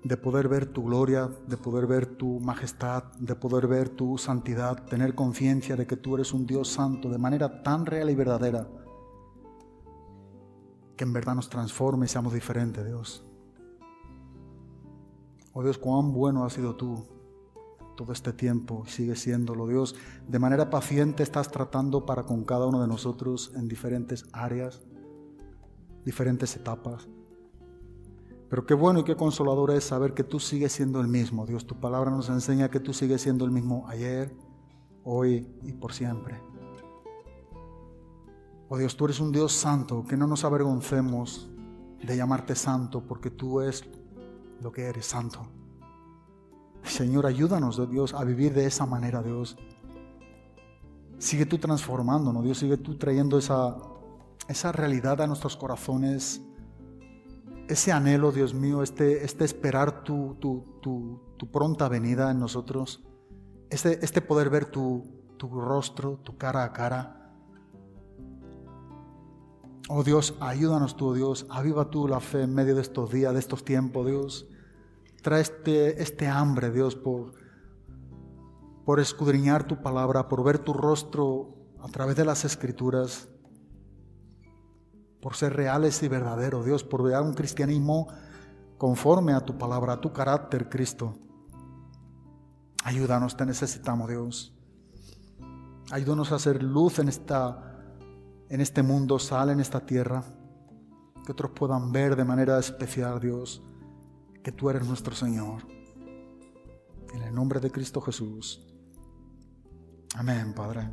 de poder ver tu gloria, de poder ver tu majestad, de poder ver tu santidad, tener conciencia de que tú eres un Dios santo de manera tan real y verdadera, que en verdad nos transforme y seamos diferentes, Dios. Oh Dios, cuán bueno has sido tú todo este tiempo y sigues siéndolo, Dios. De manera paciente estás tratando para con cada uno de nosotros en diferentes áreas, diferentes etapas. Pero qué bueno y qué consolador es saber que tú sigues siendo el mismo, Dios. Tu palabra nos enseña que tú sigues siendo el mismo ayer, hoy y por siempre. Oh Dios, tú eres un Dios santo, que no nos avergoncemos de llamarte santo, porque tú eres lo que eres, santo. Señor, ayúdanos, Dios, a vivir de esa manera, Dios. Sigue tú transformándonos, Dios, sigue tú trayendo esa realidad a nuestros corazones, ese anhelo, Dios mío, este esperar tu pronta venida en nosotros, este poder ver tu rostro, tu cara a cara. Oh Dios, ayúdanos tú, Dios, aviva tú la fe en medio de estos días, de estos tiempos, Dios. Trae este hambre, Dios, por escudriñar tu palabra, por ver tu rostro a través de las Escrituras, por ser reales y verdaderos, Dios, por ver un cristianismo conforme a tu palabra, a tu carácter, Cristo. Ayúdanos, te necesitamos, Dios. Ayúdanos a hacer luz en este mundo, sal en esta tierra, que otros puedan ver de manera especial, Dios, que tú eres nuestro Señor. En el nombre de Cristo Jesús. Amén, Padre.